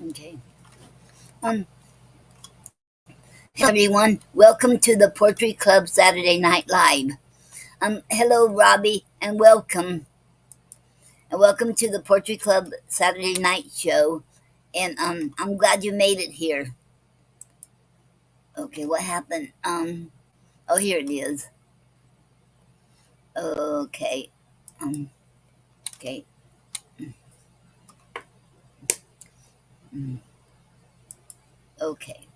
Okay. Um, Hello everyone. Welcome to the Poetry Club Saturday Night Live. Hello Robbie, and welcome to the Poetry Club Saturday Night Show. And I'm glad you made it here. Okay, what happened? Oh, here it is. Okay. Um, okay. Mm, okay.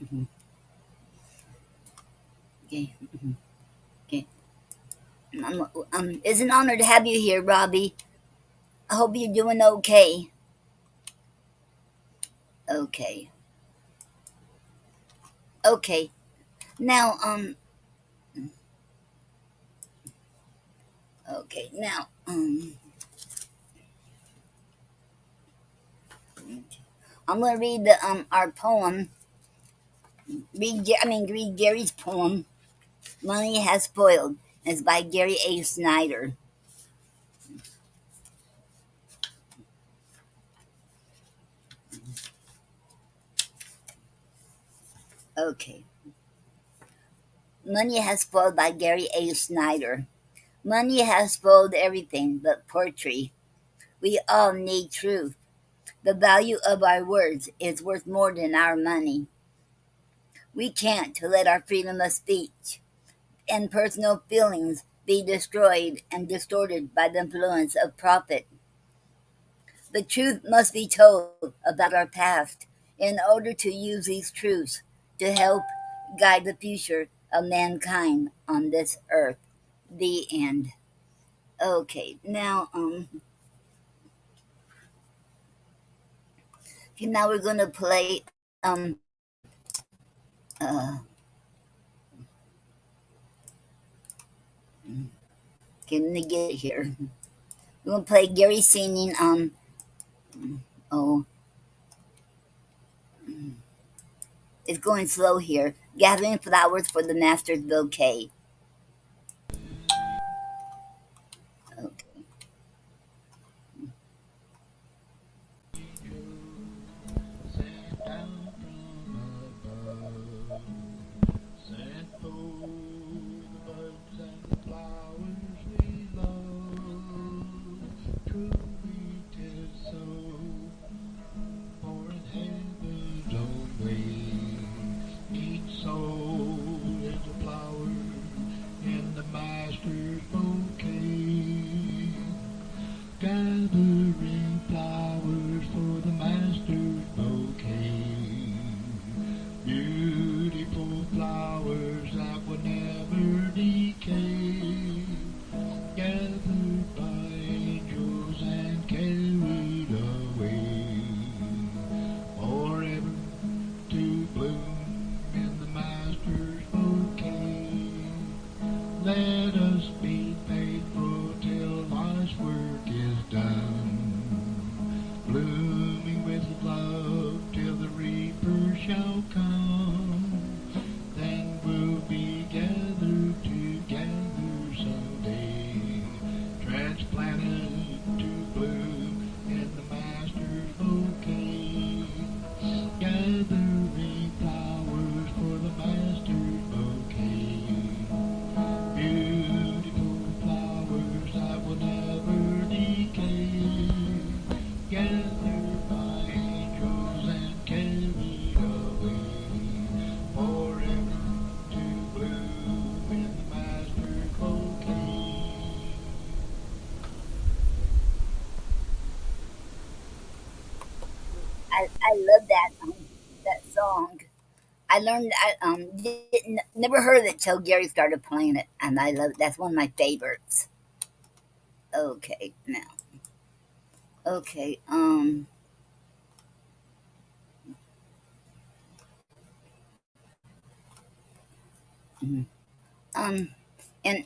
Mhm. Okay. Mhm. Okay. It's an honor to have you here, Robbie. I hope you're doing okay. Okay. Okay. Now, okay. Now, I'm gonna read our poem. Read Gary's poem. Money Has Spoiled. It's by Gary A. Snyder. Okay. Money Has Spoiled by Gary A. Snyder. Money has spoiled everything but poetry. We all need truth. The value of our words is worth more than our money. We can't let our freedom of speech and personal feelings be destroyed and distorted by the influence of profit. The truth must be told about our past in order to use these truths to help guide the future of mankind on this earth. The end. Okay, now we're gonna play. Um, uh, can we get it here? We're gonna play Gary singing. Oh, it's going slow here. Gathering flowers for the master's bouquet. Okay. Sent down from above, sent for the buds and the flowers we love. Truly 'tis so, for in heaven's own way, each soul is a flower in the master's bouquet. Gathering flowers for the master's bouquet. Beautiful flowers that will never decay. Gathered by angels and carried away. Forever to bloom in the master's bouquet. Let us be faithful till life's work is done, blooming with love till the reaper shall come. Then we'll be gathered together someday, transplanted to bloom in the master's bouquet. Gathering flowers for the master's bouquet. I love that song. I learned I didn't never heard it till Gary started playing it, and I love that's one of my favorites. Okay, now okay mhm. um and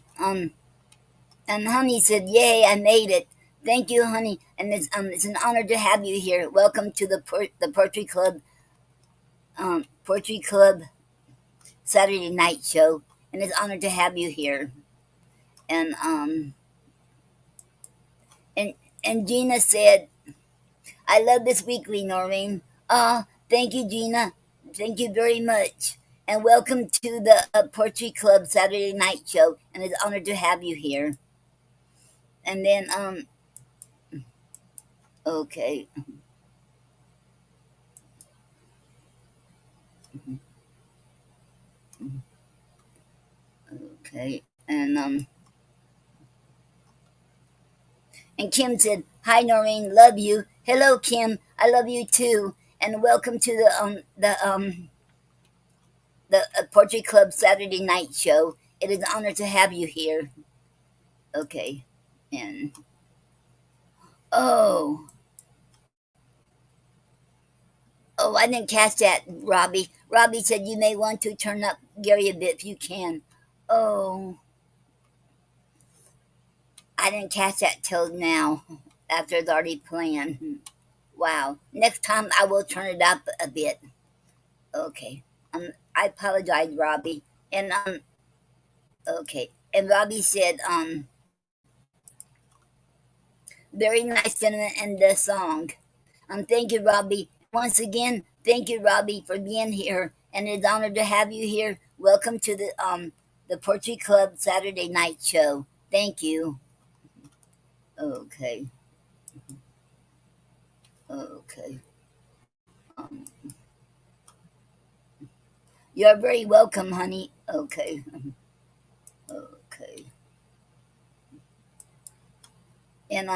and Honey said, "Yay, I made it! Thank you, Honey, and it's an honor to have you here. Welcome to the Poetry Club Saturday night show, and it's an honor to have you here." And and and Gina said, "I love this weekly, Noreen." Ah, thank you, Gina. Thank you very much. And welcome to the Poetry Club Saturday night show, and it's an honor to have you here. And then okay, okay, and Kim said, "Hi, Noreen, love you." Hello, Kim, I love you too. And welcome to the Poetry Club Saturday night show. It is an honor to have you here. Okay, and oh, oh, I didn't catch that, Robbie. Robbie said you may want to turn up Gary a bit if you can. Oh, I didn't catch that till now, after it's already playing. Wow. Next time I will turn it up a bit. Okay. I apologize, Robbie. And okay. And Robbie said, very nice sentiment in the song. Thank you, Robbie. Once again, thank you, Robbie, for being here, and it's an honor to have you here. Welcome to the Poetry Club Saturday night show. Thank you. Okay, okay. Um, you're very welcome, honey. Okay, okay. And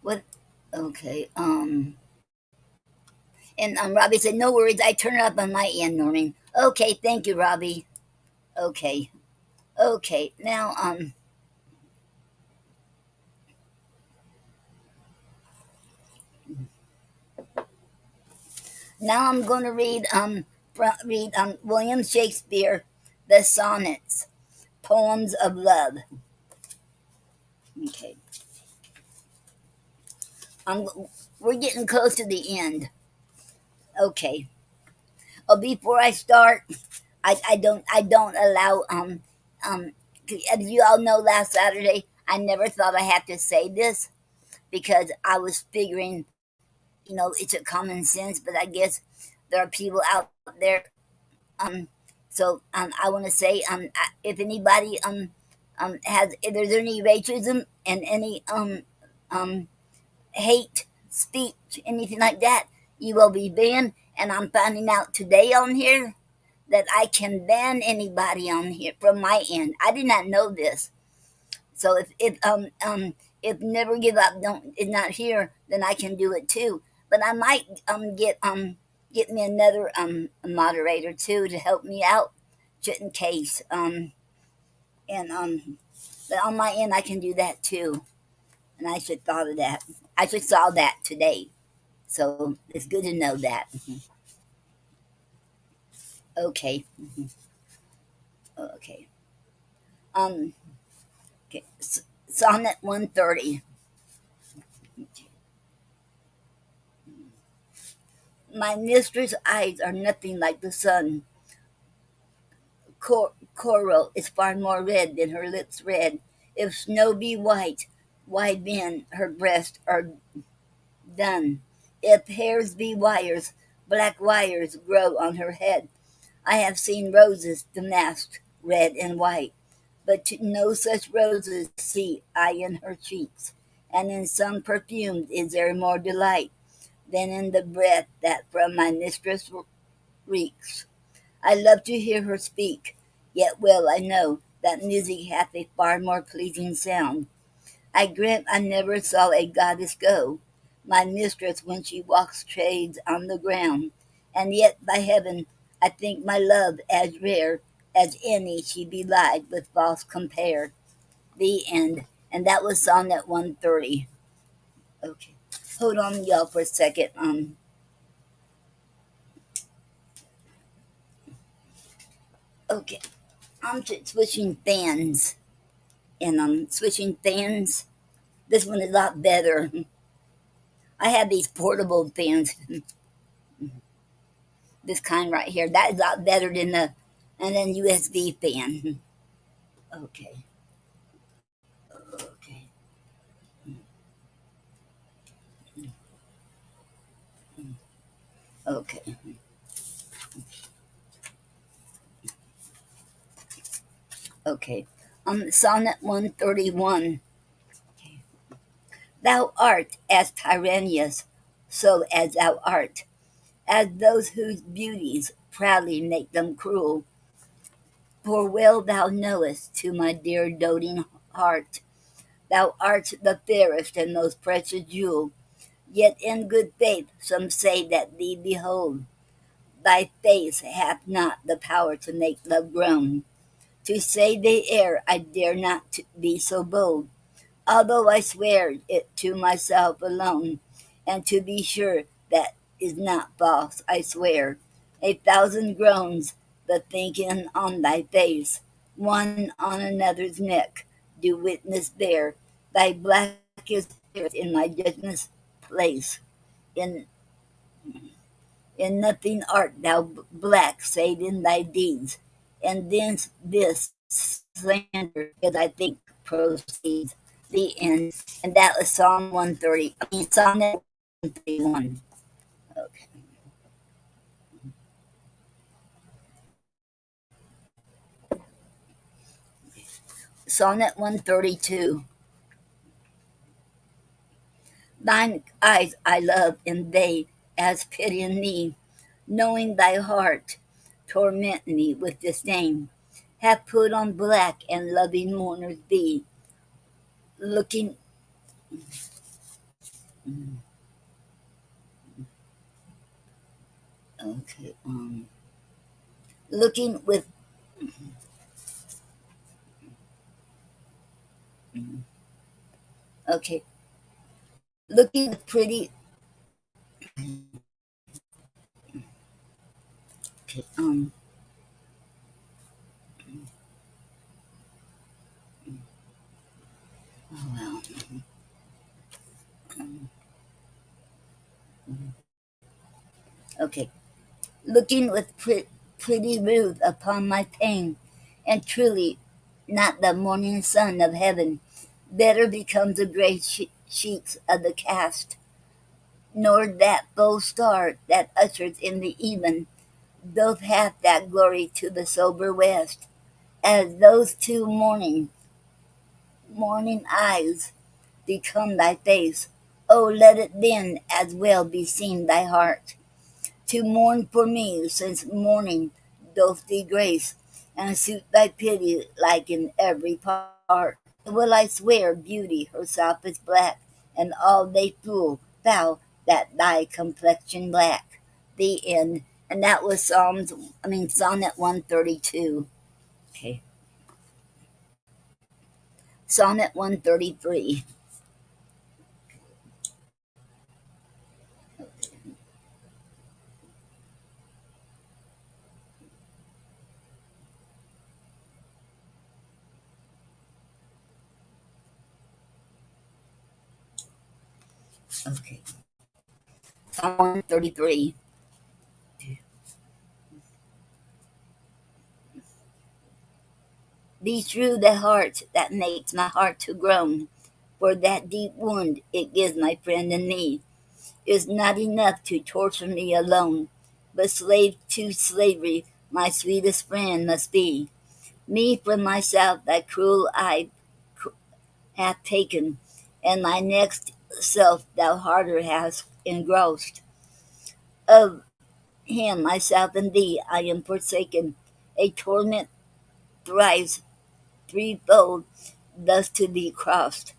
what? Okay, and Robbie said, "No worries. I turn it up on my end, Norman." Okay, thank you, Robbie. Okay, okay. Now I'm going to read William Shakespeare, the sonnets, poems of love. Okay, I'm, we're getting close to the end. Okay. Oh, before I start, I don't allow um. As you all know, last Saturday I never thought I had to say this because I was figuring, it's a common sense, but I guess there are people out there. Um, I want to say, if anybody has, if there's any racism and any um hate speech, anything like that, you will be banned. And I'm finding out today on here that I can ban anybody on here from my end. I did not know this. So if never give up don't is not here, then I can do it too. But I might get me another moderator too to help me out, just in case. And But on my end I can do that too. And I should thought of that. I just saw that today. So it's good to know that. Okay. Okay. Um. Okay. Sonnet 130. My mistress' eyes are nothing like the sun. Coral is far more red than her lips red. If snow be white, why then her breasts are dun? If hairs be wires, black wires grow on her head. I have seen roses damasked, red and white, but no such roses see I in her cheeks, and in some perfumes is there more delight than in the breath that from my mistress reeks. I love to hear her speak, yet well I know that music hath a far more pleasing sound. I grant I never saw a goddess go, my mistress when she walks trades on the ground, and yet by heaven I think my love as rare as any she belied with false compare. The end. And that was Sonnet 130. Okay. Hold on, y'all, for a second. Okay. I'm switching fans, and I'm switching fans. This one is a lot better. I have these portable fans, this kind right here. That is a lot better than the and then USB fan. Okay. Okay. Okay. Okay. Sonnet 131. Thou art as tyrannous, so as thou art, as those whose beauties proudly make them cruel. For well thou knowest, to my dear doting heart, thou art the fairest and most precious jewel. Yet in good faith some say that thee behold, thy face hath not the power to make love groan. To say they err, I dare not be so bold, although I swear it to myself alone. And to be sure that is not false, I swear. A thousand groans, the thinking on thy face, one on another's neck, do witness bear. Thy blackest spirit in my judgment's place. In in nothing art thou black save in thy deeds, and then this slander, as I think, proceeds. The end. And that was Psalm 130. I mean, Sonnet 131. Okay. Sonnet 132. Thine eyes I love, and they, as pitying me, knowing thy heart, torment me with disdain, have put on black and loving mourners be, looking. Okay. Looking with. Okay. Looking with pretty. Okay. Oh well. Okay. Looking with pretty ruth upon my pain, and truly, not the morning sun of heaven better becomes the gray sheets of the cast, nor that full star that ushers in the even, doth have that glory to the sober west, as those two morning eyes become thy face. Oh, let it then as well be seen thy heart, to mourn for me, since mourning doth thee grace, and suit thy pity like in every part. Will I swear beauty herself is black, and all they fool thou that thy complexion black. The end. And that was Sonnet 132. Okay. Sonnet 133. Okay. Psalm 133. Be true the heart that makes my heart to groan, for that deep wound it gives my friend and me is not enough to torture me alone, but slave to slavery my sweetest friend must be. Me from myself thy cruel eye hath taken, and my next self thou harder hast engrossed. Of him myself and thee I am forsaken, a torment thrice threefold thus to be crossed.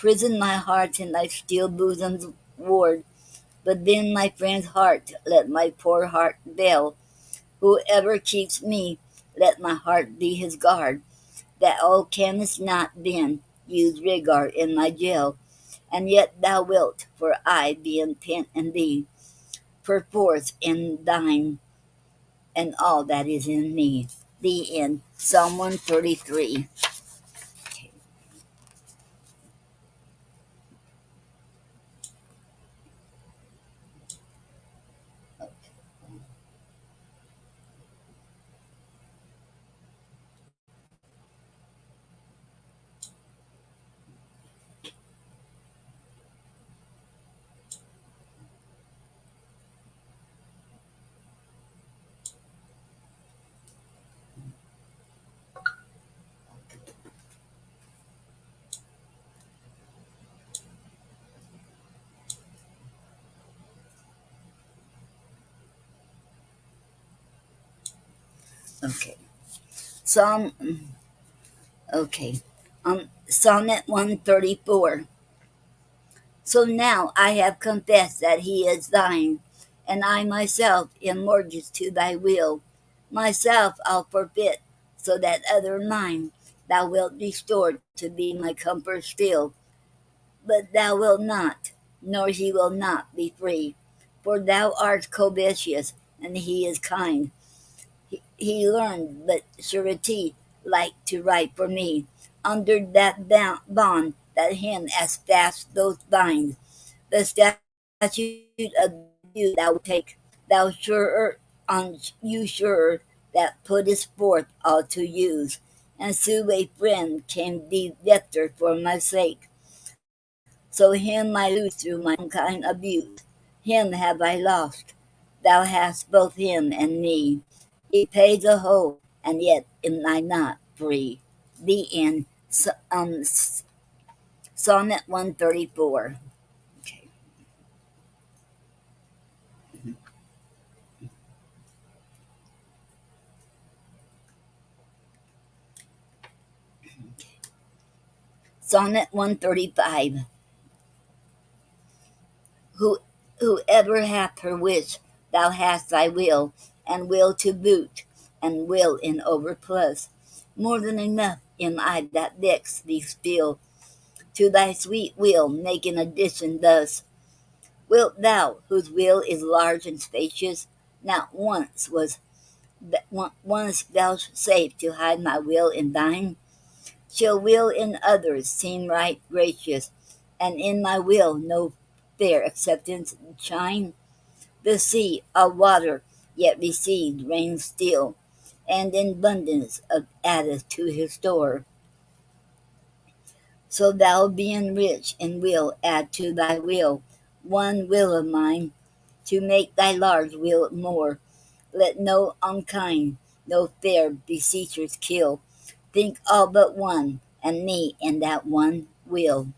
prison my heart in thy steel bosom's ward. But then my friend's heart, let my poor heart veil. Whoever keeps me, let my heart be his guard. That all canst not then use regard in my jail, and yet thou wilt, for I, be intent in thee, perforce in thine, and all that is in me. The end. Psalm 133. Okay. Psalm, okay. Sonnet 134. So now I have confessed that he is thine, and I myself am mortgaged to thy will. Myself I'll forfeit, so that other mine thou wilt restore to be my comfort still. But thou wilt not, nor he will not be free. For thou art covetous, and he is kind. He learned but surety like to write for me, under that bond that him as fast doth bind. The statute of you thou wilt take, thou surer on you sure that puttest forth all to use, and so a friend came thee debtor for my sake. So him I lose through my unkind abuse, him have I lost. Thou hast both him and me. He pays the whole, and yet am I not free. The end. Sonnet 134. Okay. Sonnet 135. Who, whoever hath her wish, thou hast thy will, and will to boot, and will in overplus. More than enough am I that vex thee still, to thy sweet will make an addition thus. Wilt thou, whose will is large and spacious, not once vouchsafe to hide my will in thine? Shall will in others seem right gracious, and in my will no fair acceptance shine? The sea of water yet received rains still, and in abundance of addeth to his store. So thou being rich and will add to thy will one will of mine, to make thy large will more. Let no unkind, no fair beseechers kill. Think all but one, and me in that one will.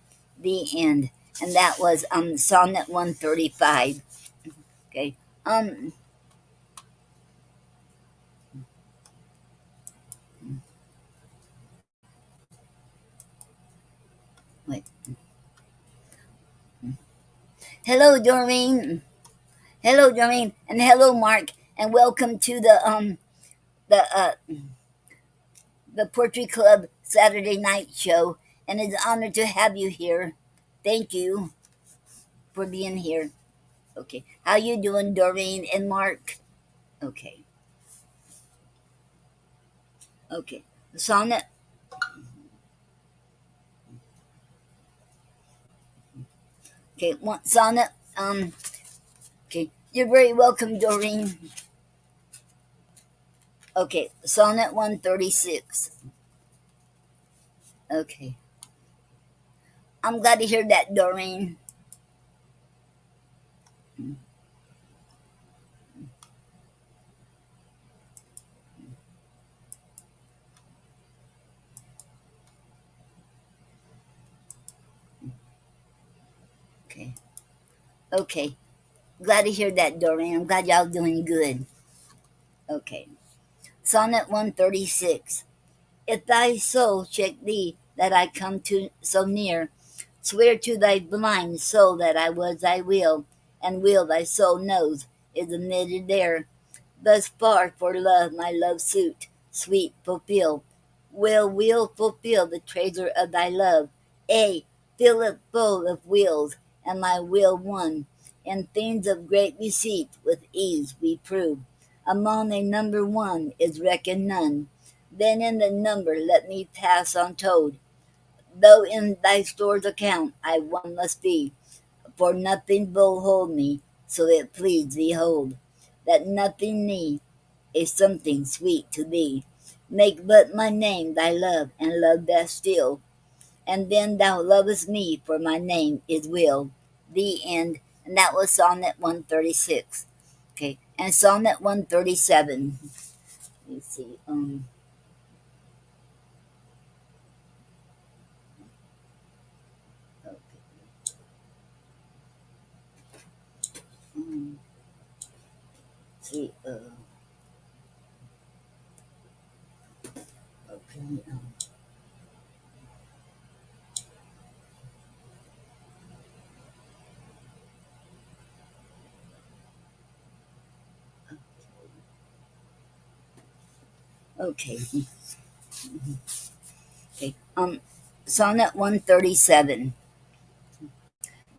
The end. And that was Sonnet 135. Okay. Um Wait. Hello Doreen. Hello Doreen, and hello Mark, and welcome to the the Poetry Club Saturday night show, and it's an honor to have you here. Thank you for being here. Okay. How you doing, Doreen and Mark? Okay. Okay. Sonnet. Okay. Sonnet. Okay. You're very welcome, Doreen. Okay. Sonnet 136. Okay. I'm glad to hear that, Doreen. Okay. Okay. Glad to hear that, Doreen. I'm glad y'all doing good. Okay. Sonnet 136. If thy soul check thee that I come to so near, Swear to thy blind soul that I was thy will, and will thy soul knows is admitted there. Thus far for love my love suit, sweet fulfill. Will fulfill the treasure of thy love. A, fill it full of wills, and my will one. In things of great receipt with ease we prove. Among a number one is reckoned none. Then in the number let me pass untold. Though in thy store's account I one must be, for nothing will hold me, so it please thee hold. That nothing me is something sweet to thee. Make but my name thy love, and love that still, and then thou lovest me, for my name is will. The end. And that was Sonnet 136. Okay, and Sonnet 137. Let me see. Okay, um, see. Okay. Okay. Okay. Sonnet 137.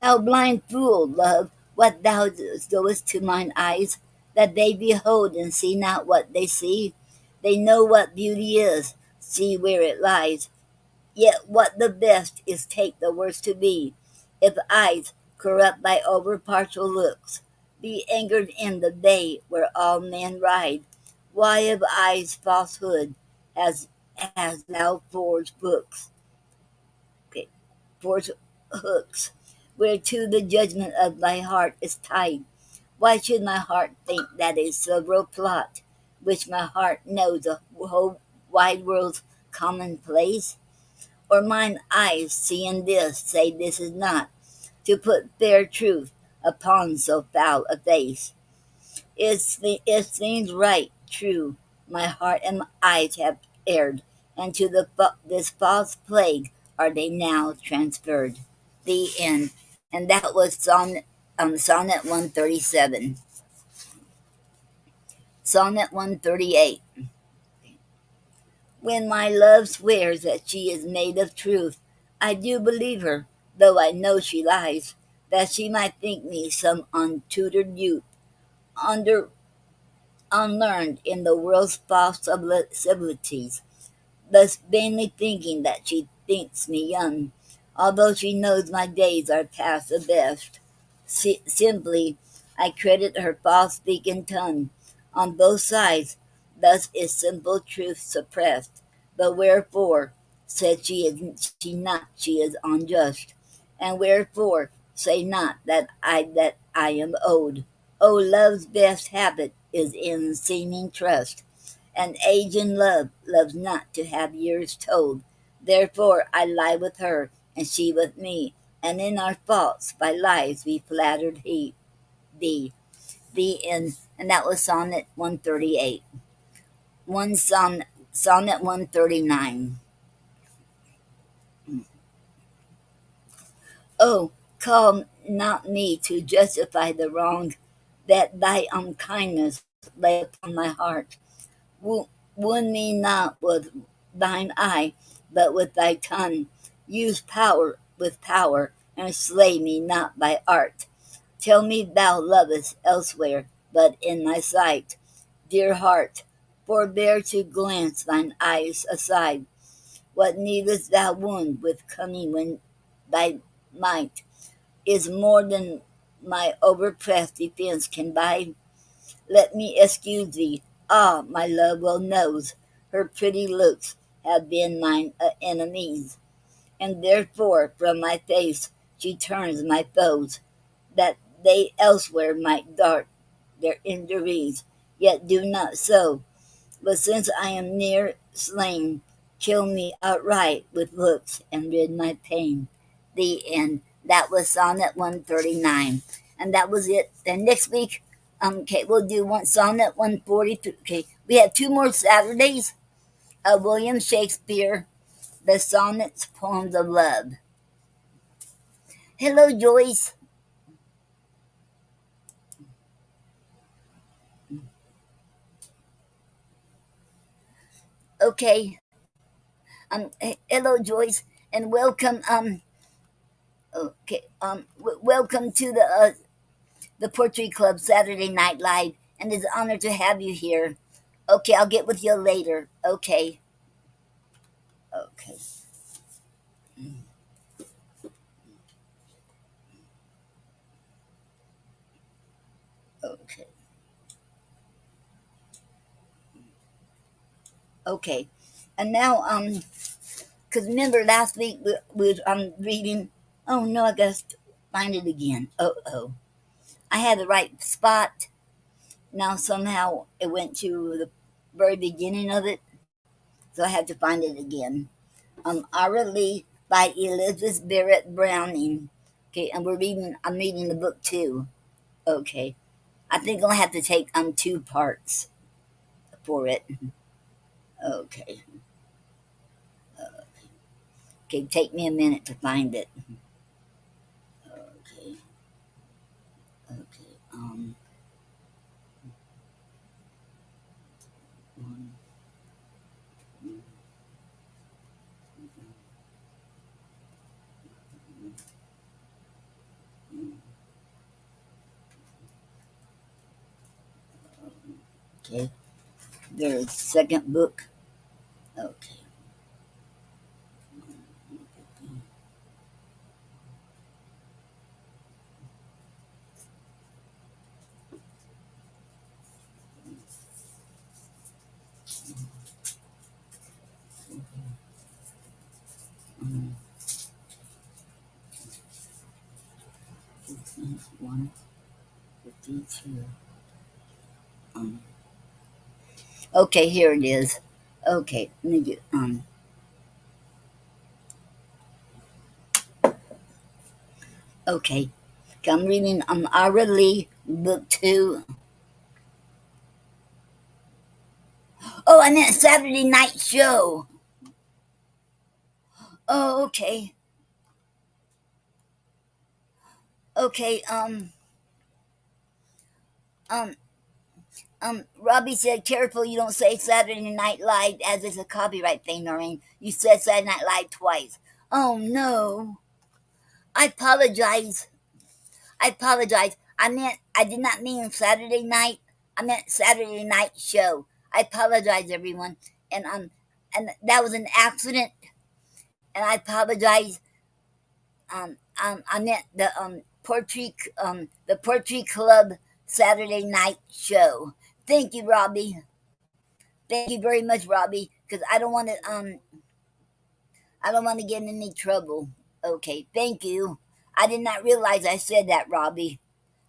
Thou blind fool, love, what thou doest to mine eyes, that they behold and see not what they see. They know what beauty is, see where it lies. Yet what the best is take the worst to be. If eyes, corrupt by over partial looks, be angered in the day where all men ride, why of eyes falsehood has thou forged books? Okay, forged hooks, whereto the judgment of thy heart is tied. Why should my heart think that a several plot, which my heart knows the whole wide world's commonplace? Or mine eyes, seeing this, say this is not, to put fair truth upon so foul a face? It seems right, true, my heart and my eyes have erred, and to this false plague are they now transferred. The end. And that was Sonnet 137. Sonnet 138. When my love swears that she is made of truth, I do believe her, though I know she lies, that she might think me some untutored youth, under unlearned in the world's false civilities, thus vainly thinking that she thinks me young, although she knows my days are past the best. Simply, I credit her false speaking tongue. On both sides, thus is simple truth suppressed. But wherefore, said she not, she is unjust. And wherefore, say not that I am owed. Oh, love's best habit is in seeming trust, and age in love loves not to have years told. Therefore I lie with her, and she with me, and in our faults by lies we flattered thee. The end. And that was Sonnet 138. Sonnet 139. Oh, call not me to justify the wrong that thy unkindness lay upon my heart. Wound me not with thine eye, but with thy tongue. Use power with power, and slay me not by art. Tell me thou lovest elsewhere, but in my sight. Dear heart, forbear to glance thine eyes aside. What needest thou wound with cunning when thy might is more than my overpressed defense can buy? Let me excuse thee. Ah, my love well knows her pretty looks have been mine enemies, and therefore from my face she turns my foes, that they elsewhere might dart their injuries, yet do not so. But since I am near slain, kill me outright with looks and rid my pain. The end. That was Sonnet 139. And that was it. Then next week, okay, we'll do one Sonnet 142. Okay, we have two more Saturdays of William Shakespeare, the Sonnets, Poems of Love. Hello, Joyce. Okay. Hello, Joyce, and welcome. Okay. Welcome to the Poetry Club Saturday Night Live, and it's an honor to have you here. Okay, I'll get with you later. Okay. Okay. Okay. Okay. And now, because remember last week we was reading. Oh no, I guess find it again. Oh. I had the right spot. Now somehow it went to the very beginning of it, so I had to find it again. Ira Lee by Elizabeth Barrett Browning. Okay, and I'm reading the book too. Okay. I think I'll have to take two parts for it. Okay. Okay, take me a minute to find it. Okay. Okay. Um, okay. There's second book. Okay. Um, 152. Um, okay, here it is. Okay, let me get okay. Okay, I'm reading Ira Lee, book two. Oh, I meant Saturday night show. Oh, okay. Okay, um, Robbie said, careful you don't say Saturday Night Live as it's a copyright thing, Noreen. You said Saturday Night Live twice. Oh, no. I apologize. I apologize. I did not mean Saturday night. I meant Saturday night show. I apologize, everyone. And that was an accident, and I apologize. I meant the Poetry Club Saturday night show. Thank you, Robbie. Thank you very much, Robbie, because I don't want to get in any trouble. Okay, thank you. I did not realize I said that, Robbie.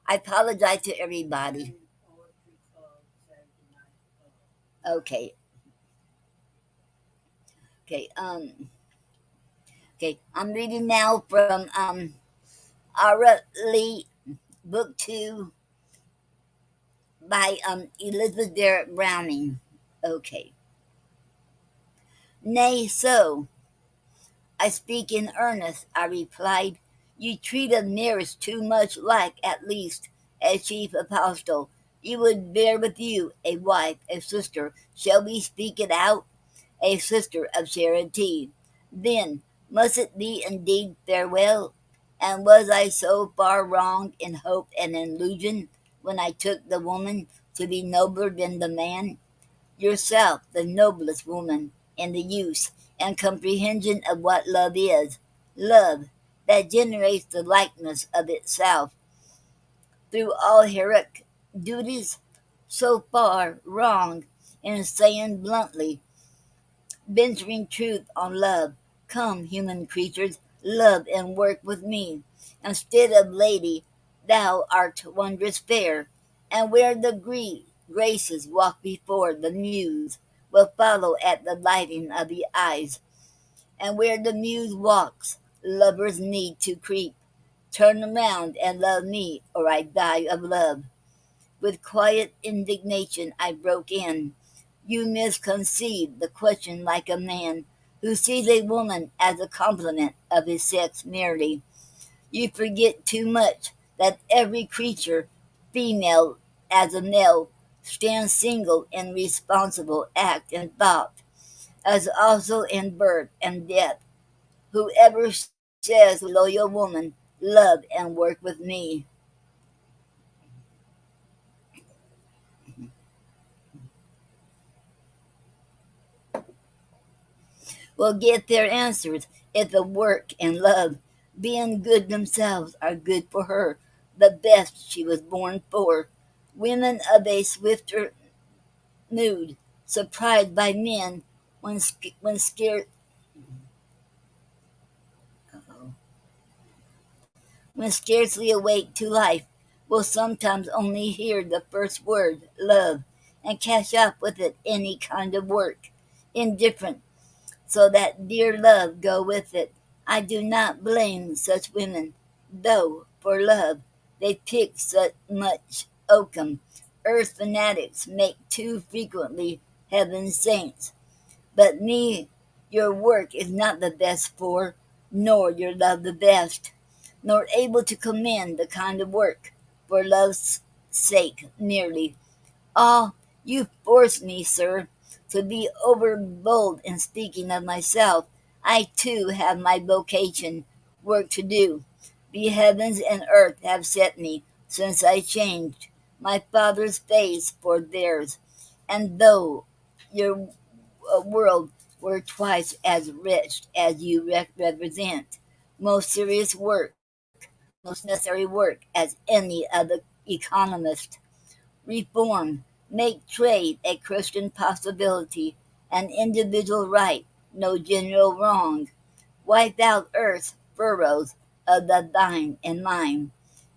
I apologize to everybody. Okay, okay, okay. I'm reading now from Ara Lee, Book Two by Elizabeth Barrett Browning. Okay. Nay, so I speak in earnest, I replied. You treat a nearest too much like, at least, a chief apostle. You would bear with you a wife, a sister. Shall we speak it out? A sister of charity. Then, must it be indeed farewell? And was I so far wrong in hope and illusion when I took the woman to be nobler than the man? Yourself the noblest woman in the use and comprehension of what love is. Love that generates the likeness of itself through all heroic duties, so far wrong in saying bluntly, venturing truth on love. Come, human creatures, love and work with me. Instead of lady, thou art wondrous fair, and where the graces walk before the muse will follow at the lighting of the eyes, and where the muse walks, lovers need to creep. Turn around and love me, or I die of love. With quiet indignation I broke in. You misconceive the question like a man who sees a woman as a complement of his sex merely. You forget too much that every creature, female as a male, stands single in responsible act and thought, as also in birth and death. Whoever says to a loyal woman, love and work with me, will get their answers if the work and love, being good themselves, are good for her, the best she was born for. Women of a swifter mood, surprised by men when scared when scarcely awake to life, will sometimes only hear the first word, love, and catch up with it any kind of work, indifferent, so that dear love go with it. I do not blame such women, though for love they pick such much oakum. Earth fanatics make too frequently heaven saints. But me your work is not the best for, nor your love the best, nor able to commend the kind of work, for love's sake merely. Ah, you force me, sir, to be overbold in speaking of myself. I too have my vocation, work to do. The heavens and earth have set me, since I changed my father's face for theirs. And though your world were twice as rich as you represent, most serious work, most necessary work as any other economist, reform, make trade a Christian possibility, an individual right, no general wrong, wipe out earth's furrows of the thine and mine,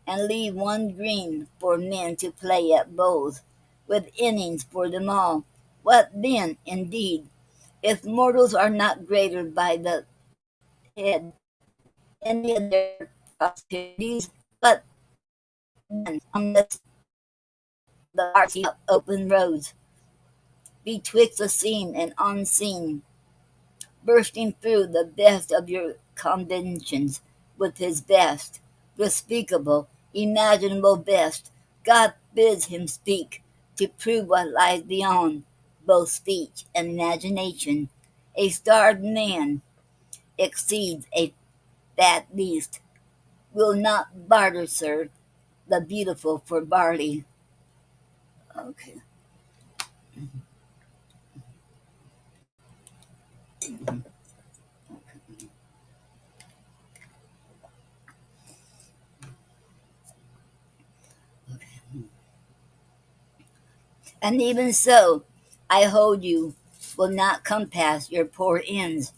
and leave one green for men to play at bowls, with innings for them all. What then, indeed, if mortals are not greater by the head any of their prosperities? What then, unless the arts up open roads betwixt the seen and unseen, bursting through the best of your conventions with his best, unspeakable, imaginable best. God bids him speak to prove what lies beyond both speech and imagination. A starved man exceeds a fat beast, will not barter, sir, the beautiful for barley. Okay. And even so, I hold you will not compass your poor ends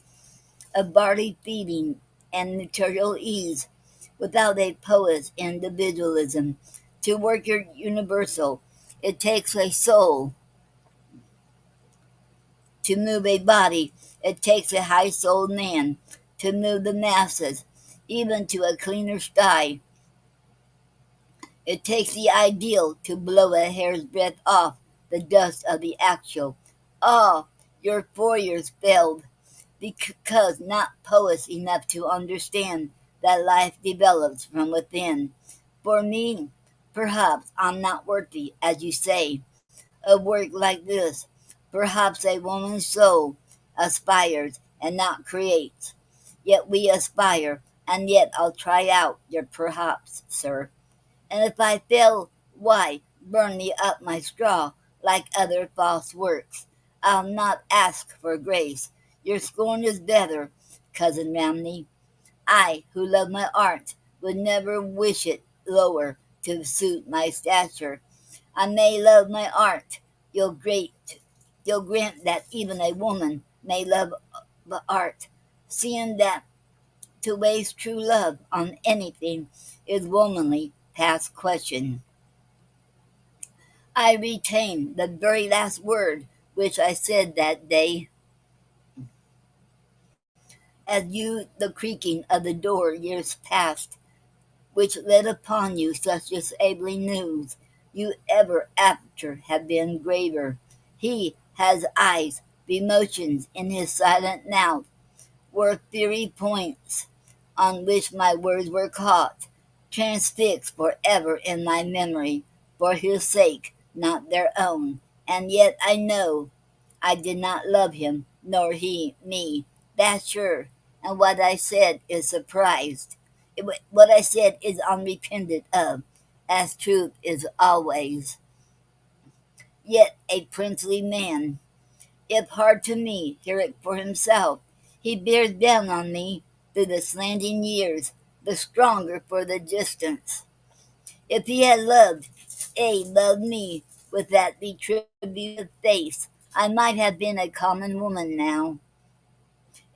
of barley feeding and material ease without a poet's individualism. To work your universal, it takes a soul. To move a body, it takes a high souled man. To move the masses, even to a cleaner sky, it takes the ideal to blow a hair's breadth off the dust of the actual. Ah, your 4 years failed because not poets enough to understand that life develops from within. For me, perhaps I'm not worthy, as you say, of work like this. Perhaps a woman's soul aspires and not creates. Yet we aspire, and yet I'll try out your perhaps, sir. And if I fail, why, burn me up my straw like other false works. I'll not ask for grace. Your scorn is better, cousin Ramney. I, who love my art, would never wish it lower to suit my stature. I may love my art. You'll great, you'll grant that even a woman may love the art, seeing that to waste true love on anything is womanly past question. I retain the very last word which I said that day, as you the creaking of the door years past, which let upon you such disabling news, you ever after have been graver. He has eyes, emotions in his silent mouth, where theory points on which my words were caught, transfixed forever in my memory, for his sake, not their own. And yet I know I did not love him, nor he me. That's sure. And what I said is surprised. What I said is unrepented of, as truth is always. Yet a princely man, if hard to me, hear it for himself. He bears down on me through the slanting years, the stronger for the distance. If he had loved, loved me with that retributive face, I might have been a common woman now,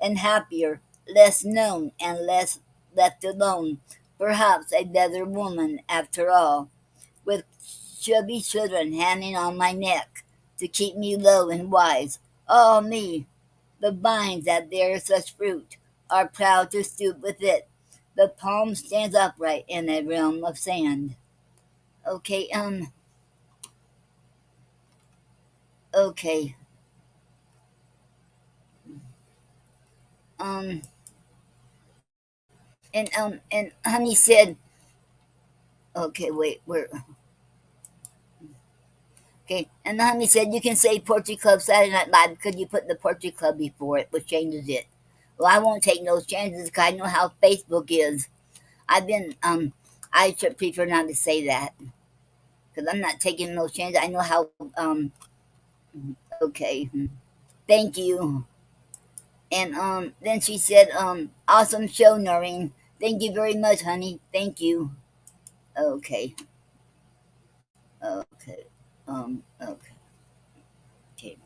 and happier, less known and less left alone, perhaps a better woman after all, with chubby children hanging on my neck to keep me low and wise. Oh, me! The vines that bear such fruit are proud to stoop with it. The palm stands upright in a realm of sand. Okay, okay, um, and Honey said, okay, wait, where, okay, and Honey said you can say Poetry Club Saturday Night Live because you put the Poetry Club before it, which changes it. Well, I won't take no chances because I know how Facebook is. I've been, I should prefer not to say that because I'm not taking no chances. I know how, okay. Thank you. And then she said, awesome show, Noreen. Thank you very much, honey. Thank you. Okay. Okay. Okay. Okay.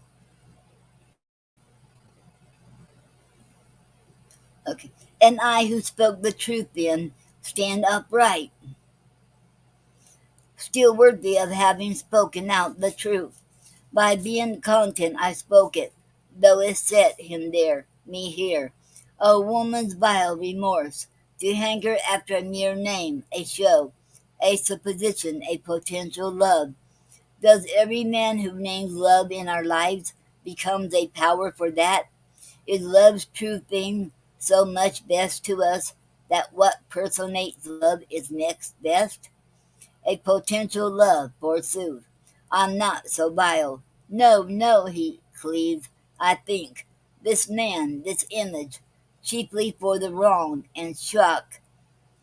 Okay. And I who spoke the truth then stand upright, still worthy of having spoken out the truth. By being content I spoke it, though it set him there, me here. A woman's vile remorse, to hanker after a mere name, a show, a supposition, a potential love. Does every man who names love in our lives becomes a power for that? Is love's true thing so much best to us that what personates love is next best? A potential love, forsooth. I'm not so vile. No, no, he cleaves, I think. This man, this image, chiefly for the wrong and shock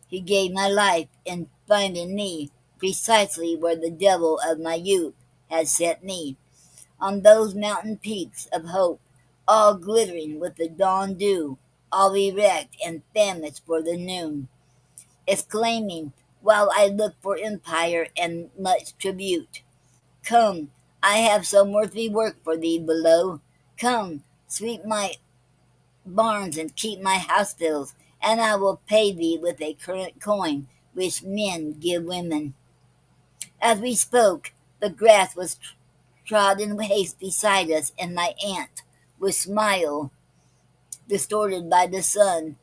he gave my life in finding me precisely where the devil of my youth had set me, on those mountain peaks of hope, all glittering with the dawn dew, all erect and famished for the noon, exclaiming, while I look for empire and much tribute, come, I have some worthy work for thee below. Come, sweep my barns and keep my hospitals, and I will pay thee with a current coin which men give women. As we spoke, the grass was trod in haste beside us, and my aunt, with smile distorted by the sun,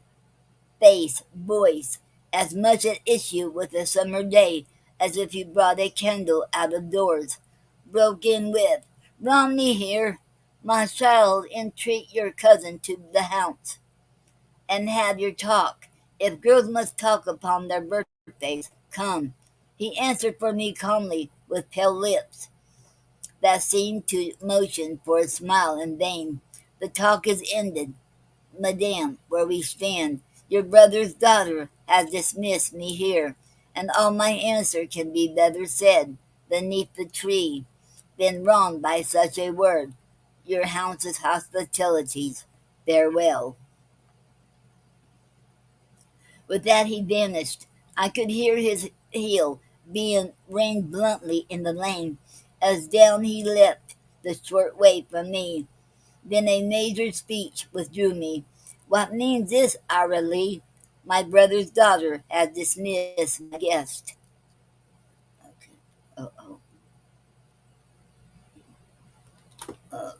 face, voice, as much at issue with a summer day as if you brought a candle out of doors, broke in with, Romney here, my child, entreat your cousin to the house, and have your talk. If girls must talk upon their birthdays, come. He answered for me calmly, with pale lips that seemed to motion for a smile in vain. The talk is ended, madame, where we stand. Your brother's daughter has dismissed me here, and all my answer can be better said beneath the tree than wronged by such a word. Your house's hospitalities, farewell. With that he vanished. I could hear his heel being reined bluntly in the lane as down he leapt the short way from me. Then a measured speech withdrew me. What means this, Aurelie? My brother's daughter has dismissed my guest. Okay. Oh, oh. Uh,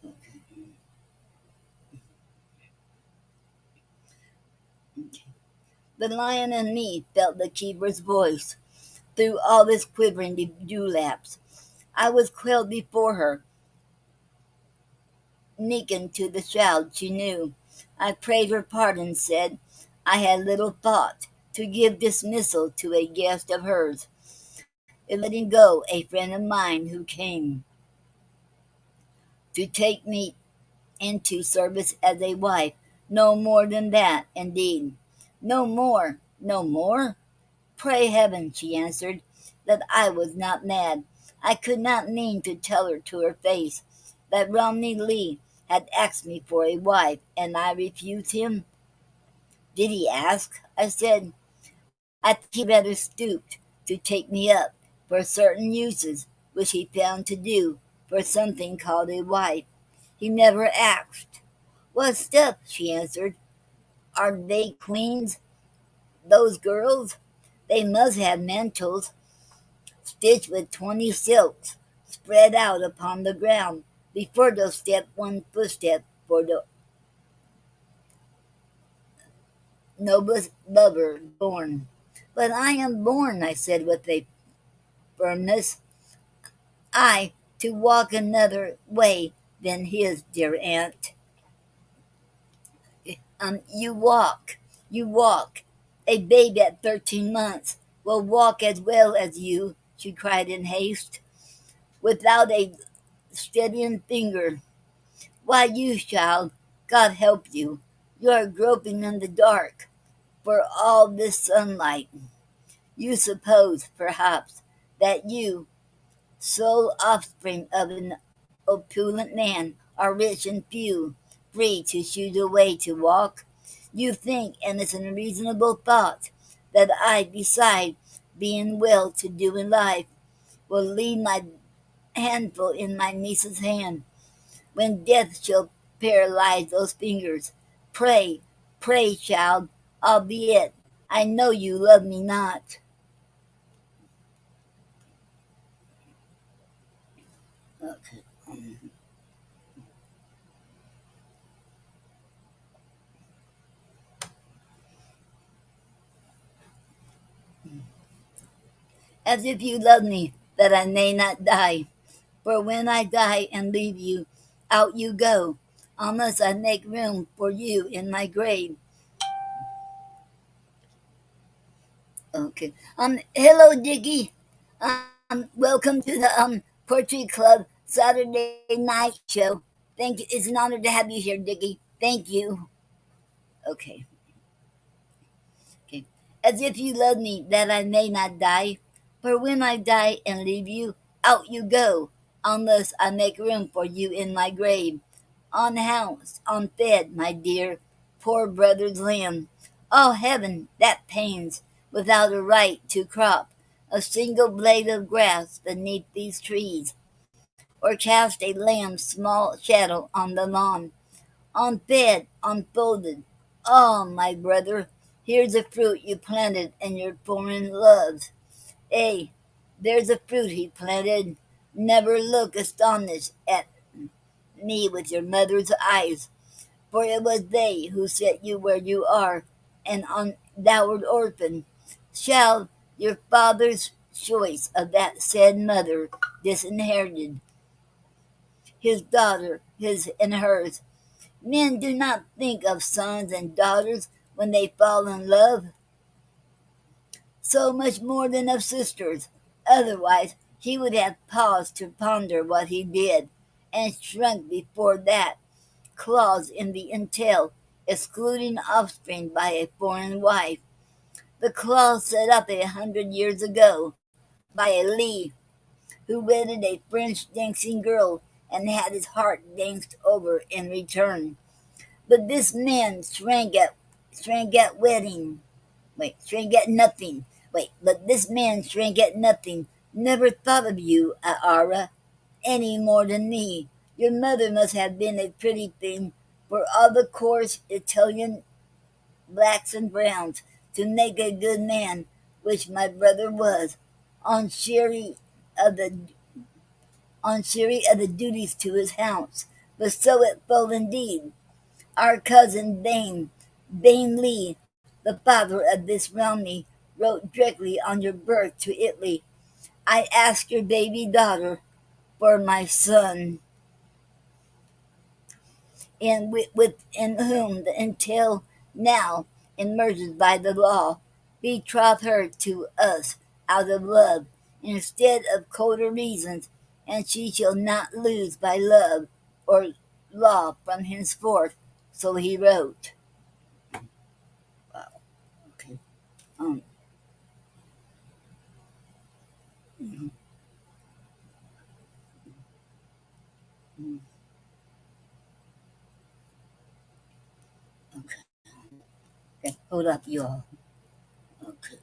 okay. The lion in me felt the keeper's voice. through all this quivering dewlaps. I was quelled before her, Neakin to the child she knew. I prayed her pardon, said I had little thought to give dismissal to a guest of hers, in letting go a friend of mine who came to take me into service as a wife. No more than that, indeed. No more, no more. Pray heaven, she answered, that I was not mad. I could not mean to tell her to her face that Romney Lee had asked me for a wife, and I refused him. Did he ask? I said. I think he rather stooped to take me up for certain uses which he found to do for something called a wife. He never asked. What stuff? She answered. Are they queens, those girls? They must have mantles stitched with 20 silks spread out upon the ground before they'll step one footstep for the noblest lover born. But I am born, I said with a firmness, I to walk another way than his, dear aunt. You walk. A babe at 13 months will walk as well as you, she cried in haste, without a steadying finger. Why, you child, God help you. You are groping in the dark for all this sunlight. You suppose, perhaps, that you, sole offspring of an opulent man, are rich and few, free to choose a way to walk. You think, and it's a reasonable thought, that I, beside being well to do in life, will leave my handful in my niece's hand when death shall paralyze those fingers. Pray, pray, child, albeit I know you love me not. Okay. As if you love me, that I may not die. For when I die and leave you, out you go, unless I make room for you in my grave. Okay. Hello, Dickie. Welcome to the Poetry Club Saturday night show. Thank you. It's an honor to have you here, Dickie. Thank you. Okay. Okay. As if you love me, that I may not die. For when I die and leave you, out you go, unless I make room for you in my grave. Unhoused, unfed, my dear, poor brother's lamb. Oh, heaven, that pains, without a right to crop a single blade of grass beneath these trees, or cast a lamb's small shadow on the lawn. Unfed, unfolded. Oh, my brother, here's a fruit you planted in your foreign loves. Eh, there's a fruit he planted. Never look astonished at me with your mother's eyes, for it was they who set you where you are, an undowered orphan. Shall your father's choice of that said mother disinherited his daughter, his and hers? Men do not think of sons and daughters when they fall in love so much more than of sisters. Otherwise, he would have paused to ponder what he did, and shrunk before that clause in the entail excluding offspring by a foreign wife. The clause set up 100 years ago by a Lee who wedded a French dancing girl and had his heart danced over in return. But this man shrank at wedding. Shrank at nothing. But this man shrank at nothing. Never thought of you, Ara, any more than me. Your mother must have been a pretty thing, for all the coarse Italian blacks and browns to make a good man, which my brother was, on sherry of the duties to his house. But so it fell indeed. Our cousin Dane Lee, the father of this Romney, wrote directly on your birth to Italy. I asked your baby daughter for my son, and within whom the entail now emerges by the law, betroth her to us out of love, instead of colder reasons, and she shall not lose by love or law from henceforth. So he wrote. Okay. Um, mhm, mhm. Okay. Okay. Hold up, y'all. Okay.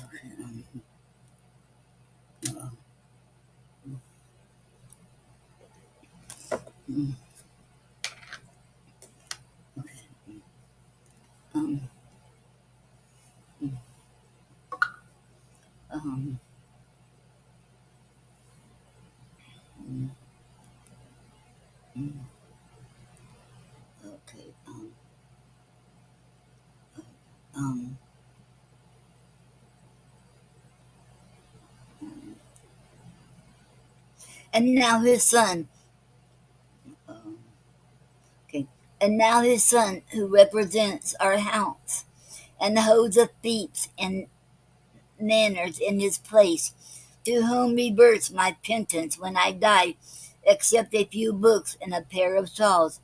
Okay. Uh, mm, okay. Um, mm, um, mm, mm, okay. Um, and now his son. Um, okay. And now his son, who represents our house, and holds of thieves and nanners in his place, to whom reverts my penance when I die, except a few books and a pair of shawls.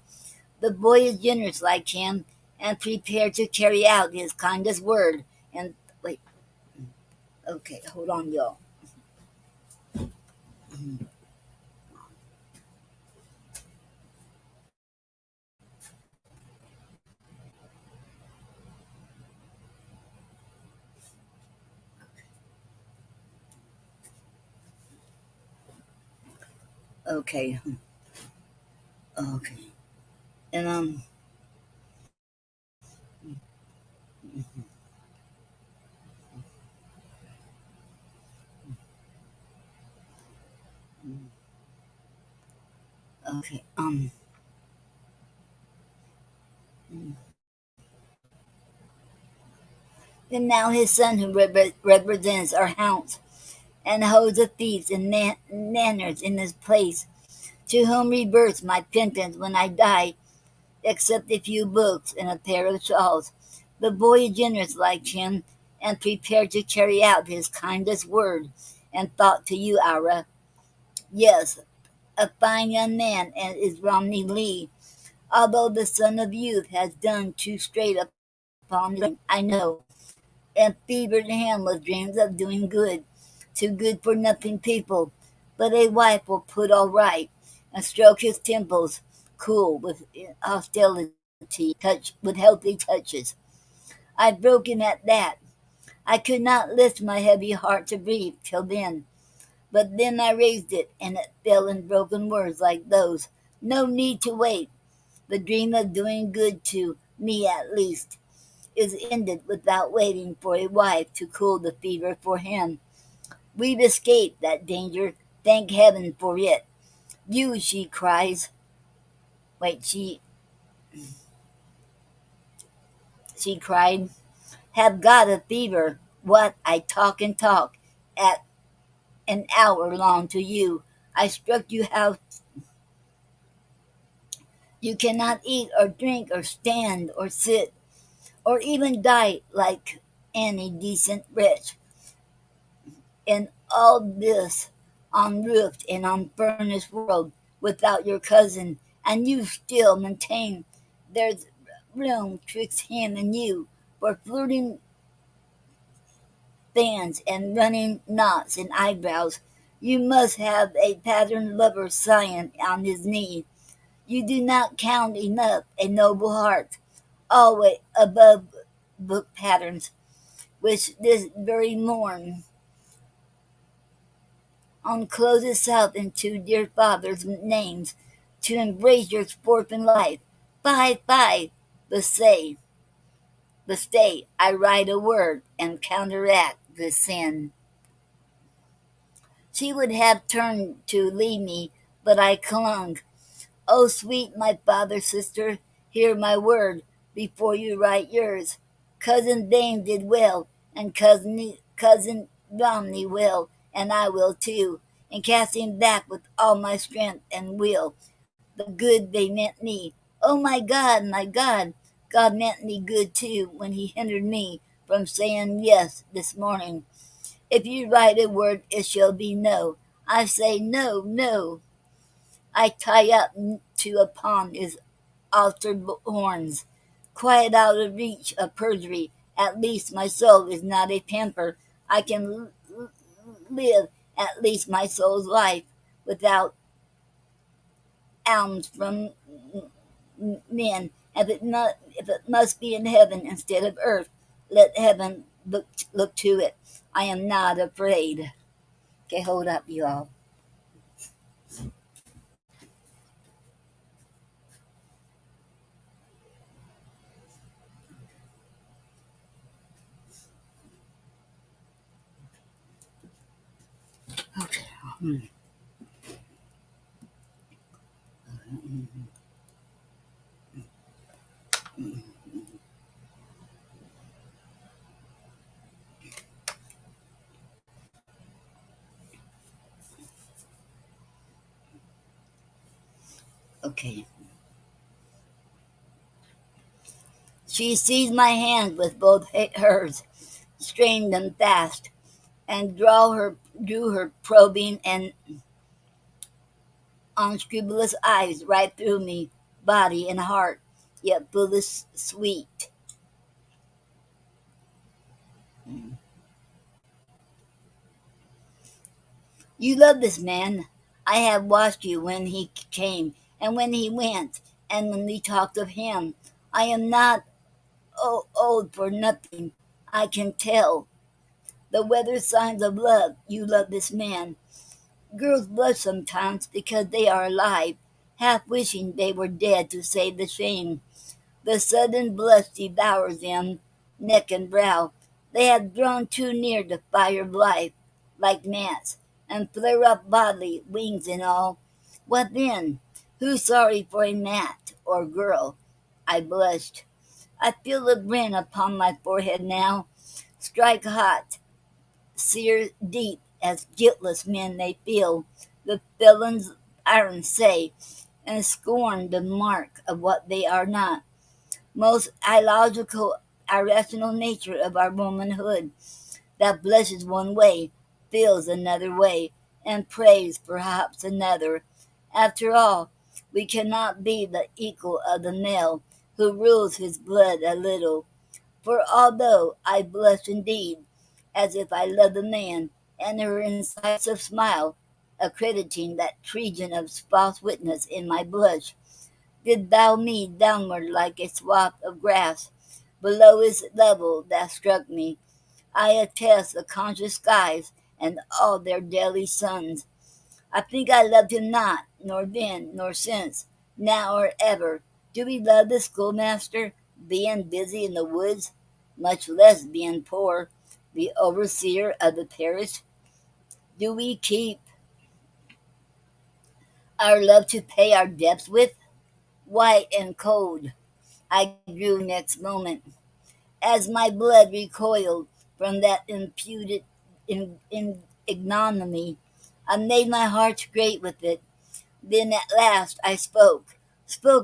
The boy is generous like him, and prepared to carry out his kindest word. And wait, okay, hold on, y'all. Okay, okay, and okay, and now his son, who represents our house, and holds of thieves and nanners in his place, to whom reverts my penance when I die, except a few books and a pair of shawls. The boy is generous like him, and prepared to carry out his kindest word and thought to you, Ira. Yes, a fine young man and is Romney Lee, although the son of youth has done too straight upon his I know, and fevered him with dreams of doing good to good for nothing people. But a wife will put all right, and stroke his temples, cool with hostility, touch with healthy touches. I've broken at that. I could not lift my heavy heart to breathe till then. But then I raised it, and it fell in broken words like those. No need to wait. The dream of doing good to me at least is ended without waiting for a wife to cool the fever for him. We've escaped that danger. Thank heaven for it. You, she cries. Wait, she cried, have got a fever. What? I talk and talk at an hour long to you. I struck you how you cannot eat or drink or stand or sit or even die like any decent wretch. And all this unroofed and unfurnished world without your cousin, and you still maintain there's room twixt him and you for flirting fans and running knots in eyebrows. You must have a pattern lover scion on his knee. You do not count enough a noble heart, always above book patterns, which this very morn unclose itself into dear father's names, to embrace your orphan life. Fie, fie, but stay, I write a word and counteract the sin. She would have turned to leave me, but I clung. Oh, sweet my father's sister, hear my word before you write yours. Cousin Dame did well. and cousin Romney will, and I will too, and cast him back with all my strength and will. The good they meant me. Oh my God, God meant me good too when He hindered me from saying yes this morning. If you write a word, it shall be no. I say no, no. I tie up to upon His altered horns, quiet out of reach of perjury. At least my soul is not a pamper. I can live at least my soul's life without alms from men. If it must be in heaven instead of earth, let heaven look to it. I am not afraid. Okay, hold up, you all. Okay. Okay. She seized my hand with both hers, strained them fast, and drew her probing and unscrupulous eyes right through me, body and heart, yet full of sweet. You love this man. I have watched you when he came and when he went, and when we talked of him. I am not old for nothing. I can tell. The weather signs of love. You love this man. Girls blush sometimes because they are alive, half wishing they were dead to save the shame. The sudden blush devours them, neck and brow. They have drawn too near the fire of life, like gnats, and flare up bodily, wings and all. What then? Who's sorry for a gnat or girl? I blushed. I feel the grin upon my forehead now, strike hot, sear deep, as guiltless men may feel the felon's iron say, and scorn the mark of what they are not. Most illogical, irrational nature of our womanhood, that blushes one way, feels another way, and prays perhaps another. After all, we cannot be the equal of the male who rules his blood a little. For although I blush indeed, as if I loved the man, and her incisive smile, accrediting that treason of false witness in my blush, did bow me downward like a swath of grass below his level that struck me. I attest the conscious skies and all their daily suns. I think I loved him not, nor then, nor since, now or ever. Do we love the schoolmaster, being busy in the woods, much less being poor, the overseer of the parish? Do we keep our love to pay our debts with? White and cold, I grew next moment, as my blood recoiled from that imputed ignominy. I made my heart straight with it. Then at last I spoke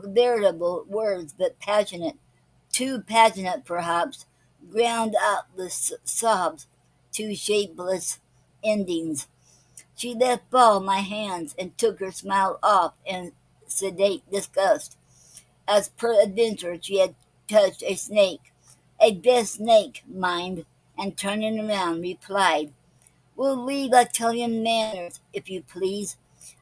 veritable words, but passionate, too passionate perhaps, ground out the sobs to shapeless endings. She let fall my hands and took her smile off in sedate disgust, as peradventure she had touched a snake, a dead snake, mind, and turning around replied, "We'll leave Italian manners, if you please.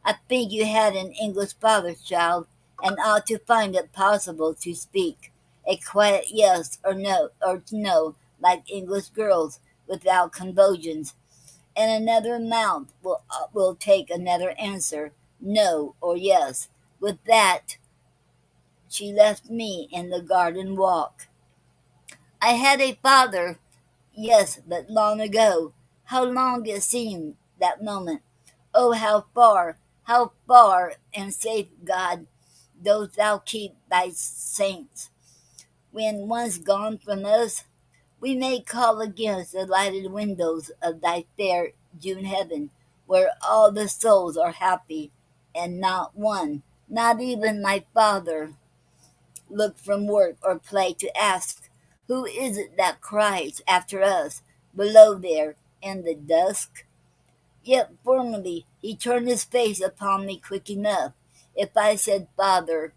I think you had an English father, child, and ought to find it possible to speak a quiet yes or no, like English girls, without convulsions. And another mouth will take another answer, no or yes. With that, she left me in the garden walk. I had a father, yes, but long ago. How long it seemed, that moment. Oh, how far and safe, God, dost thou keep thy saints. When once gone from us, We may call against the lighted windows of thy fair June heaven, where all the souls are happy, and not one, not even my father, look from work or play to ask, who is it that cries after us below there in the dusk? Yet formerly he turned his face upon me quick enough. If I said, Father,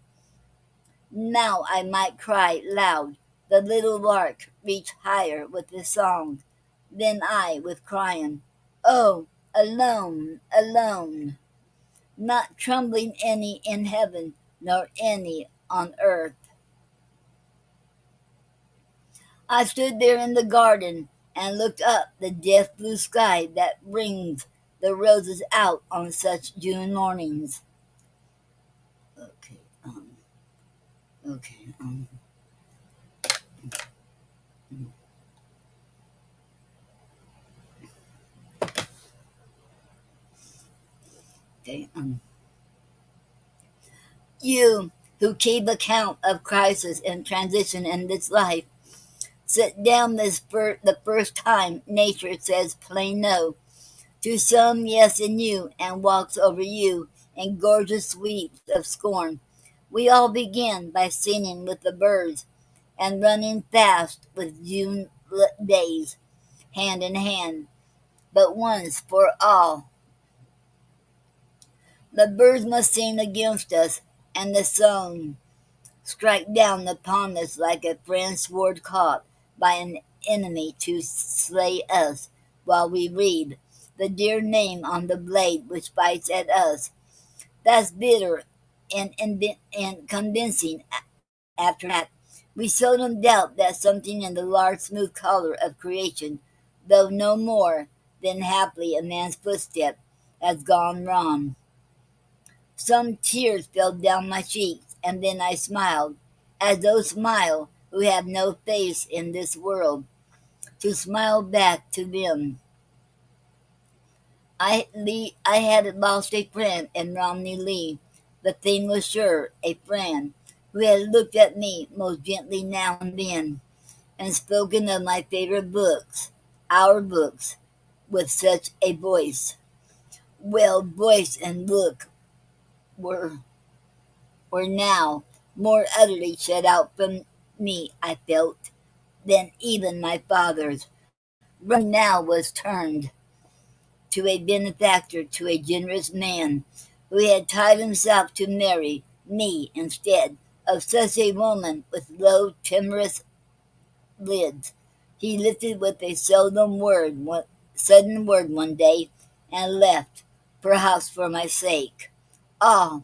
now I might cry loud. The little lark reached higher with his song than I with crying. Oh, alone, alone, not trembling any in heaven, nor any on earth. I stood there in the garden and looked up the death blue sky that brings the roses out on such June mornings. Okay, okay, okay. You who keep account of crisis and transition in this life, sit down the first time nature says plain no to some yes in you and walks over you in gorgeous sweeps of scorn. We all begin by singing with the birds and running fast with June days, hand in hand. But once for all, the birds must sing against us, and the song strike down upon us like a friend's sword caught by an enemy to slay us, while we read the dear name on the blade which bites at us. That's bitter and convincing. After that, we seldom doubt that something in the large smooth color of creation, though no more than haply a man's footstep, has gone wrong. Some tears fell down my cheeks, and then I smiled, as those smile who have no face in this world, to smile back to them. I had lost a friend in Romney Lee. The thing was sure, a friend who had looked at me most gently now and then, and spoken of my favorite books, our books, with such a voice. Well, voice and look were were now more utterly shut out from me, I felt, than even my father's. Romney now was turned to a benefactor, to a generous man, who had tied himself to marry me instead of such a woman with low, timorous lids. He lifted with a sudden word one day, and left, perhaps for my sake. Ah,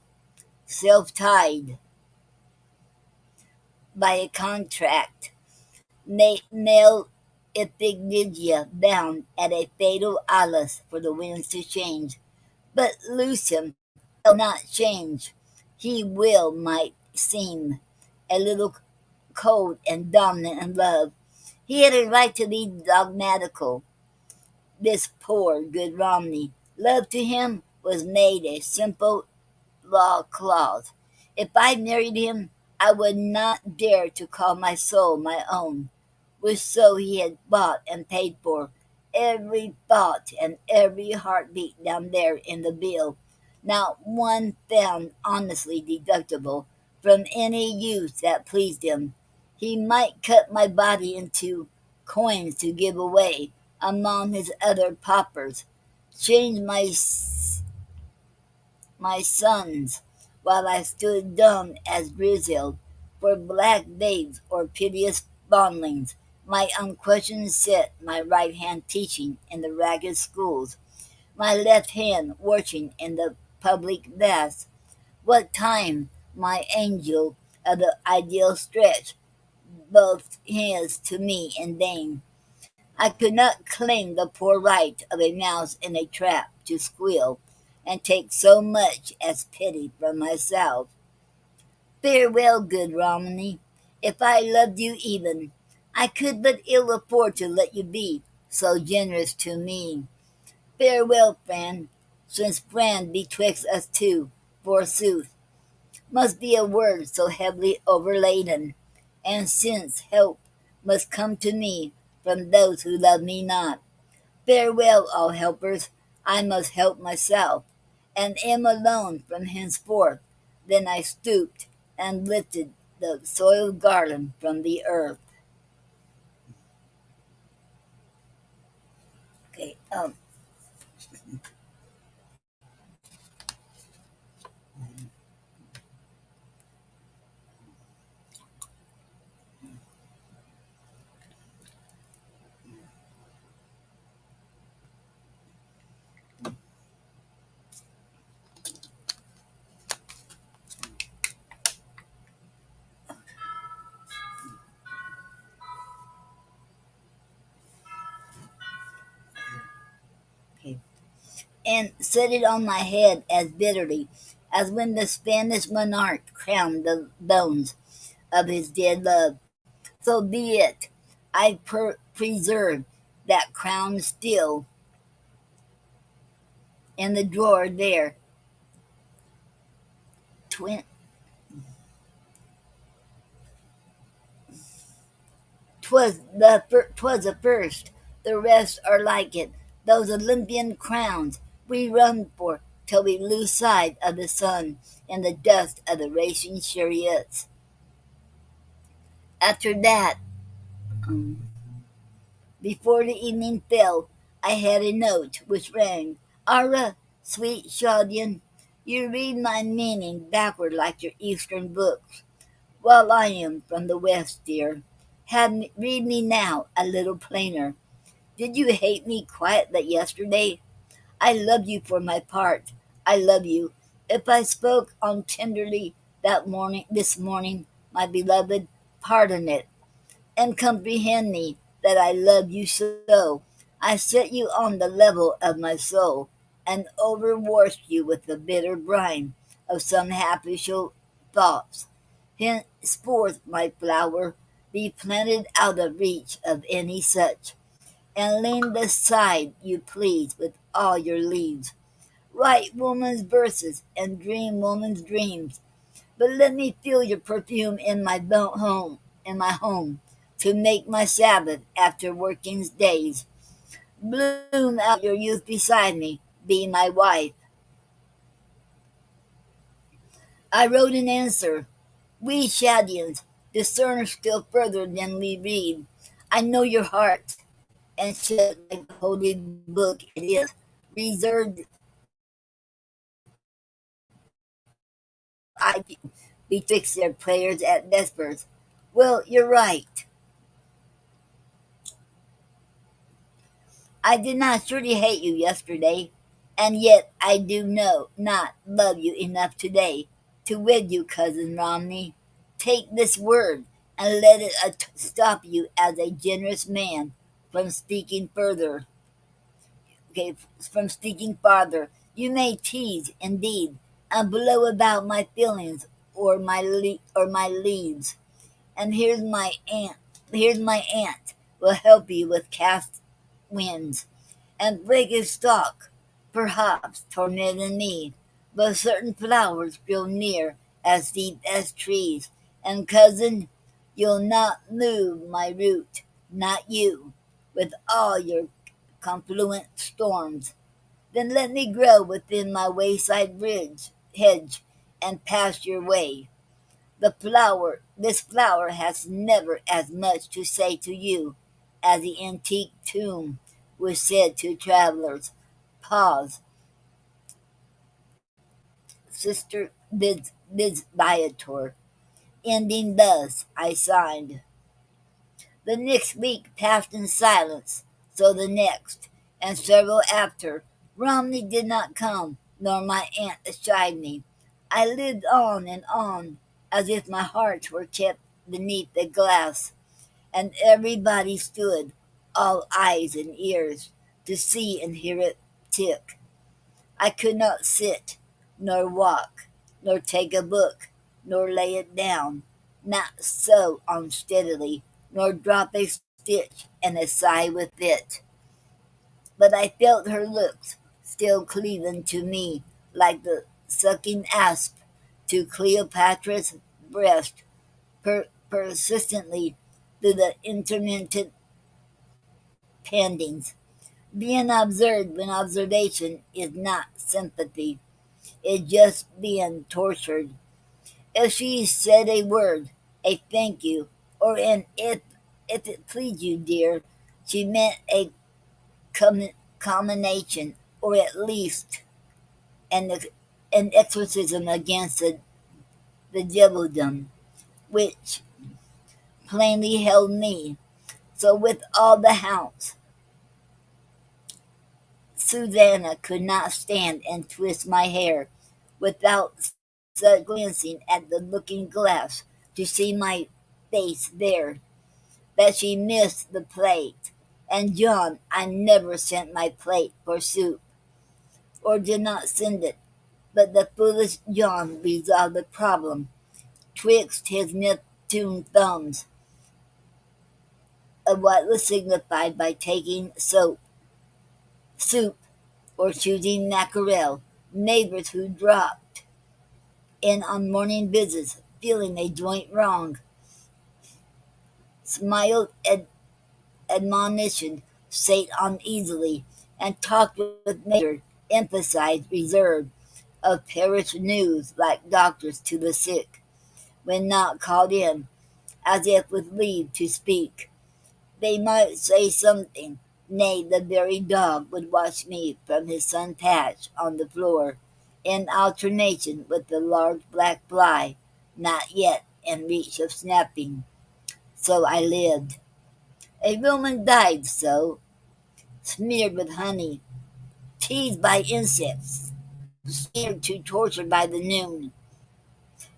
self-tied by a contract, nail Ipignigia bound at a fatal alus for the winds to change. But loose him, he'll not change. He will, might seem, a little cold and dominant in love. He had a right to be dogmatical, this poor good Romney. Love to him was made a simple law clause. If I married him, I would not dare to call my soul my own, which so he had bought and paid for, every thought and every heartbeat down there in the bill, not one found honestly deductible from any use that pleased him. He might cut my body into coins to give away among his other paupers, change my sons, while I stood dumb as Grizel, for black babes or piteous fondlings, my unquestioned set, my right hand teaching in the ragged schools, my left hand watching in the public baths. What time my angel of the ideal stretched both hands to me in vain. I could not claim the poor right of a mouse in a trap to squeal, and take so much as pity from myself. Farewell, good Romney. If I loved you even, I could but ill afford to let you be so generous to me. Farewell, friend, since friend betwixt us two, forsooth, must be a word so heavily overladen, and since help must come to me from those who love me not. Farewell, all helpers, I must help myself, and am alone from henceforth. Then I stooped and lifted the soiled garland from the earth. Okay, okay. And set it on my head as bitterly as when the Spanish monarch crowned the bones of his dead love. So be it. I preserve that crown still in the drawer there. Twin, 'twas the first. The rest are like it. Those Olympian crowns we run for till we lose sight of the sun in the dust of the racing chariots. After that, um, before the evening fell, I had a note which rang, Ara, sweet Shadian, you read my meaning backward like your Eastern books, while I am from the West, dear. Read me now a little plainer. Did you hate me quietly yesterday? I love you for my part. I love you. If I spoke on tenderly this morning, my beloved, pardon it and comprehend me that I love you so. I set you on the level of my soul and overwashed you with the bitter brine of some habitual thoughts. Henceforth, my flower, be planted out of reach of any such, and lean aside, you please, with all your leaves. Write woman's verses and dream woman's dreams, but let me feel your perfume in my home, to make my Sabbath after working days. Bloom out your youth beside me, be my wife. I wrote an answer. We Shadians discern still further than we read. I know your heart, and shut like the holy book it is, reserved I betwixt their prayers at vespers. Well, you're right. I did not surely hate you yesterday, and yet I do not love you enough today to wed you, cousin Romney. Take this word, and let it stop you as a generous man from speaking further. Okay, from speaking farther. You may tease, indeed, and blow about my feelings or my leads. And here's my aunt will help you with cast winds and break his stalk, perhaps tormenting me. But certain flowers grow near as deep as trees, and cousin, you'll not move my root, not you, with all your confluent storms. Then let me grow within my wayside hedge, and pass your way. This flower has never as much to say to you as the antique tomb was said to travelers. Pause. Sister bids Viator. Ending thus, I signed. The next week passed in silence, so the next, and several after. Romney did not come, nor my aunt chide me. I lived on and on, as if my heart were kept beneath the glass, and everybody stood, all eyes and ears, to see and hear it tick. I could not sit, nor walk, nor take a book, nor lay it down, not sew unsteadily, nor drop a stitch and a sigh with it. But I felt her looks still cleaving to me like the sucking asp to Cleopatra's breast, persistently through the intermittent pendings. Being observed when observation is not sympathy, it's just being tortured. If she said a word, a thank you, or an if it please you, dear, she meant a com- combination, or at least an, an exorcism against the diabledom, which plainly held me. So with all the hounds, Susanna could not stand and twist my hair without such glancing at the looking glass to see my face there, that she missed the plate. And John, I never sent my plate for soup, or did not send it, but the foolish John resolved the problem twixt his Neptune thumbs of what was signified by taking soup, or choosing mackerel. Neighbors who dropped in on morning visits, feeling a joint wrong, smiled admonition, sate uneasily, and talked with measure, emphasized reserve of parish news like doctors to the sick, when not called in, as if with leave to speak. They might say something, nay, the very dog would watch me from his sun patch on the floor, in alternation with the large black fly, not yet in reach of snapping. So I lived. A woman died so, smeared with honey, teased by insects, scared to torture by the noon,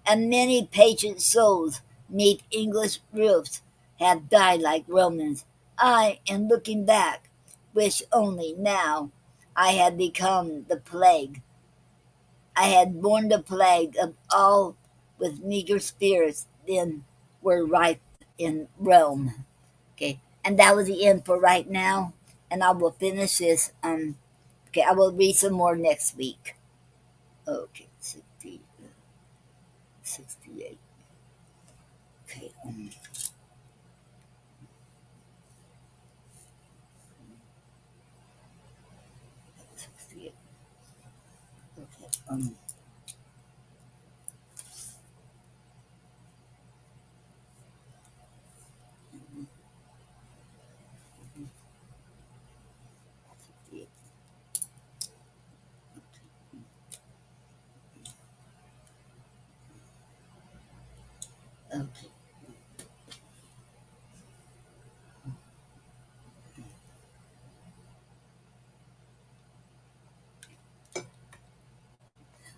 and many patient souls neath English roofs have died like Romans. I, in looking back, wish only now I had become the plague. I had borne the plague of all with meager spirits then were rife in Rome. Okay, and that was the end for right now. And I will finish this. Okay, I will read some more next week. Okay, 68. Okay, 68. Okay, okay.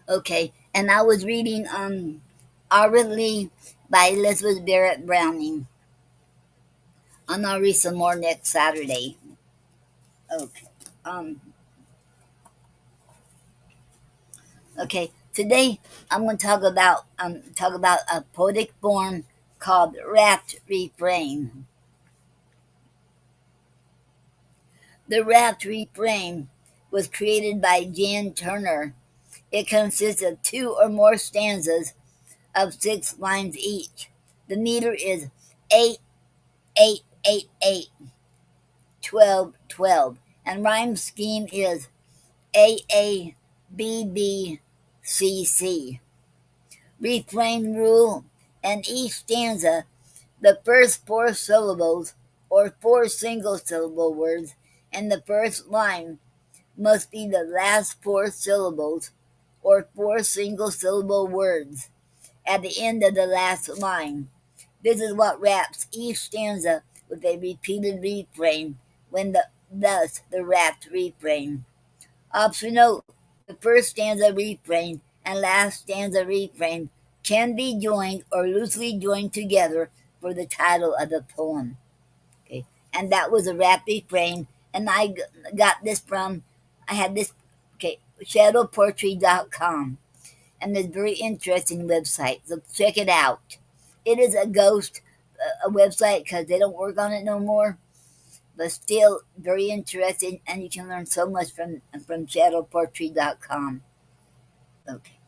Okay, and I was reading Hourly by Elizabeth Barrett Browning. And I'll read some more next Saturday. Okay. Um. Okay. Today I'm going to talk about a poetic form called rapt refrain. The rapt refrain was created by Jan Turner. It consists of two or more stanzas of 6 lines each. The meter is 8 8 8 8 12 12, and rhyme scheme is AABBCC. Refrain rule, and each stanza, the first 4 syllables, or 4 single-syllable words, in the first line must be the last 4 syllables, or 4 single-syllable words, at the end of the last line. This is what wraps each stanza with a repeated refrain, thus the wrapped refrain. Optional: the first stanza refrain and last stanza refrain can be joined or loosely joined together for the title of the poem. Okay, and that was a rap refrain, and got this from, I had this, okay, shadowpoetry.com, and it's a very interesting website, so check it out. It is a ghost a website because they don't work on it no more, but still very interesting, and you can learn so much from shadowpoetry.com. Okay.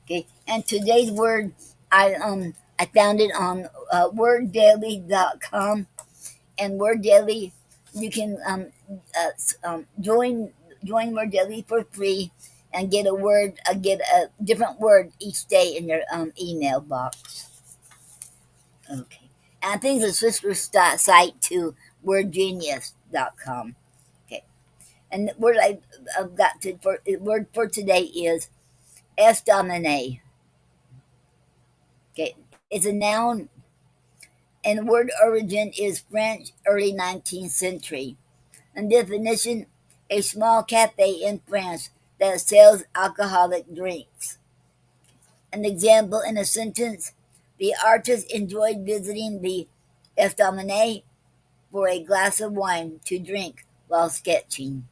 Okay, and today's word, I found it on worddaily.com, and Word Daily, you can join Word Daily for free and get a different word each day in your email box. Okay, and I think the sister site to wordgenius.com. Okay, and the word I've got to for word for today is estaminet. Okay, it's a noun, and word origin is French, early 19th century. And definition: a small cafe in France that sells alcoholic drinks. An example in a sentence: the artist enjoyed visiting the estaminet for a glass of wine to drink while sketching.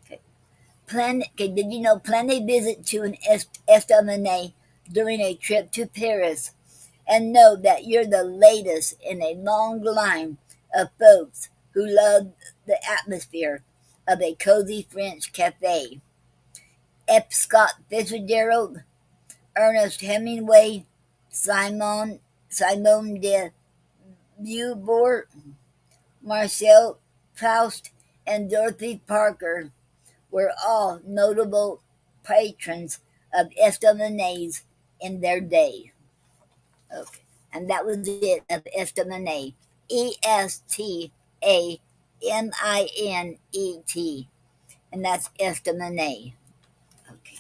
Okay. Did you know, plan a visit to an estaminet during a trip to Paris, and know that you're the latest in a long line of folks who love the atmosphere of a cozy French cafe. F. Scott Fitzgerald, Ernest Hemingway, Simone de Beauvoir, Marcel Proust, and Dorothy Parker were all notable patrons of estaminets in their day. Okay. And that was it of estaminet. Estaminet. And that's estaminet. Okay.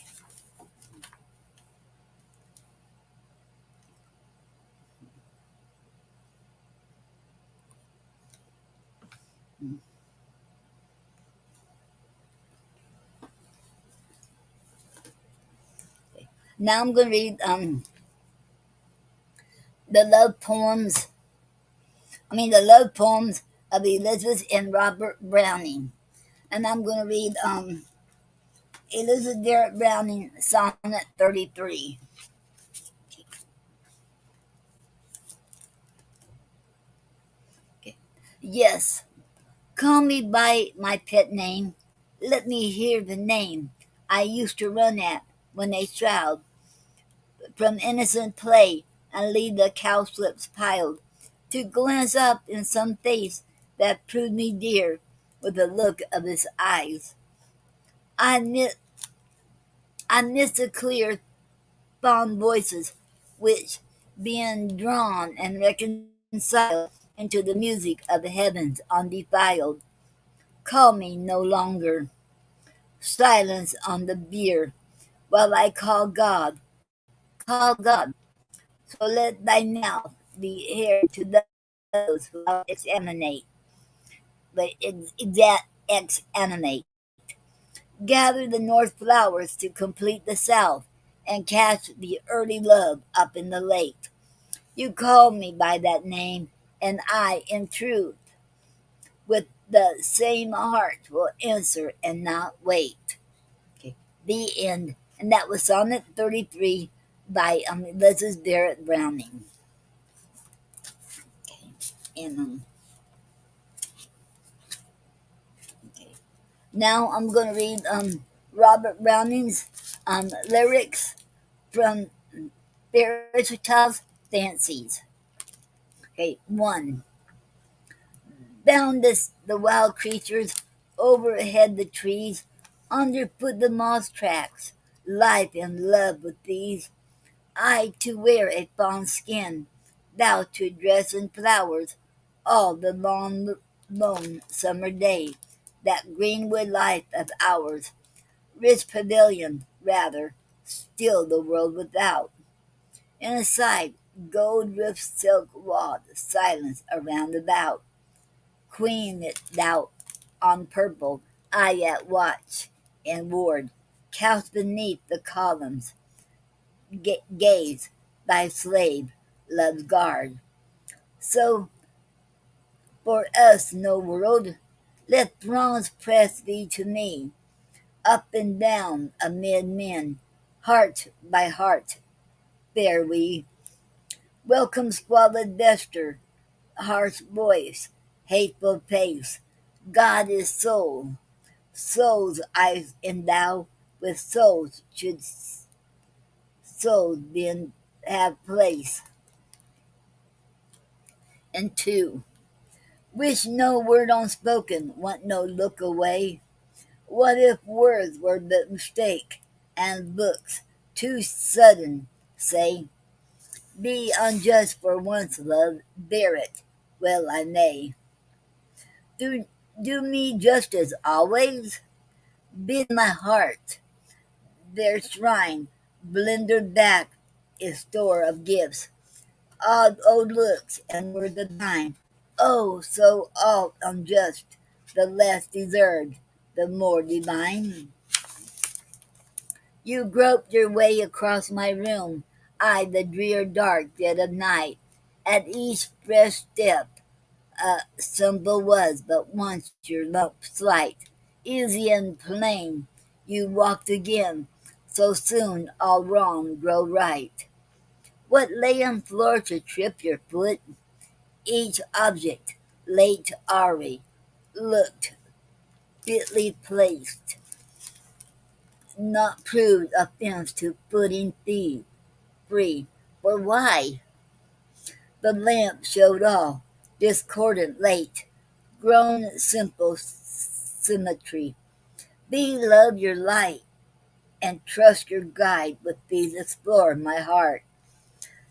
Now I'm going to read the love poems. The love poems of Elizabeth and Robert Browning. And I'm going to read Elizabeth Barrett Browning, Sonnet 33. Okay. Yes, call me by my pet name. Let me hear the name I used to run at when a child from innocent play and leave the cowslips piled, to glance up in some face that proved me dear with the look of his eyes. I miss, I miss the clear, fond voices which, being drawn and reconciled into the music of the heavens undefiled, call me no longer. Silence on the bier, while I call God, call God. So let thy mouth be heir to those who exanimate. Gather the north flowers to complete the south, and cast the early love up in the lake. You call me by that name, and I, in truth, with the same heart, will answer and not wait. Okay. The end. And that was Sonnet 33 by Elizabeth Barrett Browning. Okay. And okay. Now I'm going to read Robert Browning's lyrics from Veritas Fancies. Okay, 1. Boundless the wild creatures, overhead the trees, underfoot the moss tracks, life and love with these. I to wear a fawn skin, thou to dress in flowers, all the long, lone summer day, that greenwood life of ours, rich pavilion, rather, still the world without. Inside, gold roofed silk walled, silence around about. Queen it thou on purple, I at watch and ward, couched beneath the columns, gaze, thy slave, love's guard. So for us no world, let throngs press thee to me, up and down amid men, heart by heart, fare we. Welcome squalid vesture, harsh voice, hateful face. God is soul, souls I endow with souls should souls then have place. And two, wish no word unspoken, want no look away. What if words were but mistake, and looks too sudden? Say, be unjust for once, love, bear it. Well I may. Do, do me justice always? Bid my heart, their shrine, blendered back is store of gifts, odd old looks and words of thine. Oh, so all unjust, the less deserved, the more divine. You groped your way across my room, I the drear dark dead of night. At each fresh step a symbol was but once your lump slight. Easy and plain you walked again, so soon all wrong grow right. What lay on floor to trip your foot? Each object, late Ari, looked fitly placed, not proved offense to footing thee free. For why? The lamp showed all, discordant late, grown simple symmetry. Thee love your light, and trust your guide with these explore my heart.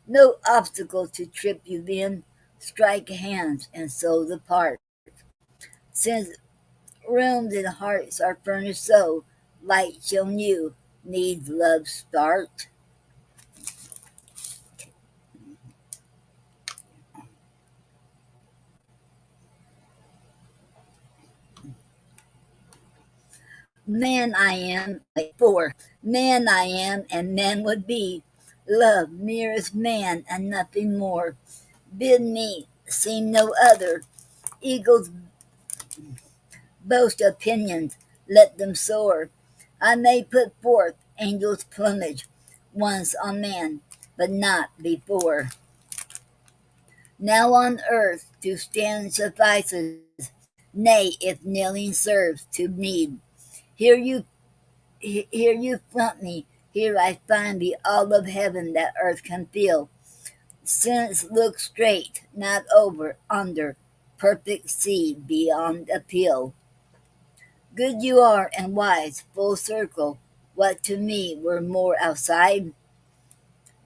No obstacle to trip you then, strike hands and souls apart. Since rooms and hearts are furnished so, light shown you, needs love start. Man I am, man I am, and man would be. Love, merest man, and nothing more. Bid me seem no other. Eagles boast opinions, let them soar. I may put forth angels' plumage once on man, but not before. Now on earth to stand suffices, nay, if kneeling serves to need. Here you here you front me, here I find the all of heaven that earth can feel. Since look straight, not over, under, perfect sea beyond appeal. Good you are and wise, full circle, what to me were more outside?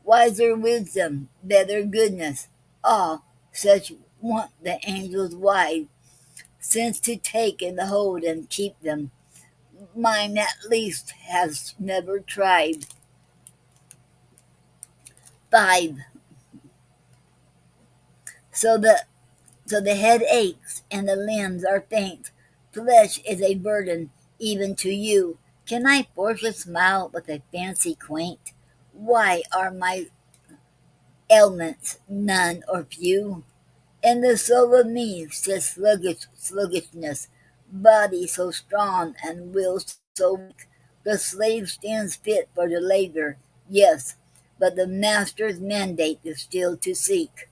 Wiser wisdom, better goodness, all such want the angels wide, since to take and hold and keep them, mine at least has never tried. 5. So the head aches and the limbs are faint. Flesh is a burden even to you. Can I force a smile with a fancy quaint? Why are my ailments none or few? And the soul of me says sluggishness, body so strong and will so weak. The slave stands fit for the labor, yes, but the master's mandate is still to seek.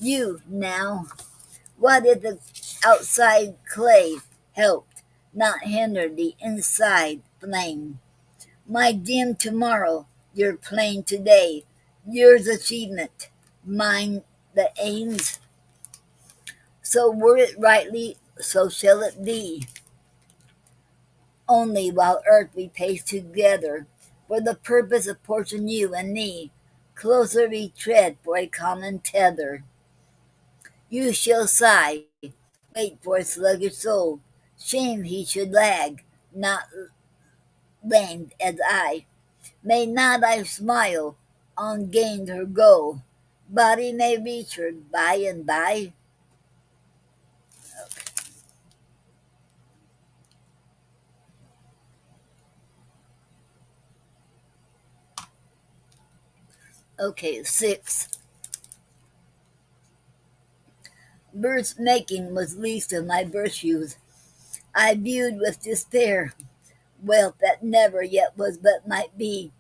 You now, what if the outside clay helped, not hinder the inside flame? My dim tomorrow, your plain today, yours achievement, mine the aims. So were it rightly, so shall it be. Only while earth we pace together, for the purpose of portion you and me, closer we tread for a common tether. You shall sigh, wait for a sluggish soul. Shame he should lag, not lamed as I. May not I smile on gained her goal. Body may reach her by and by. Okay, 6. Verse making was least of my virtues. I viewed with despair wealth that never yet was but might be,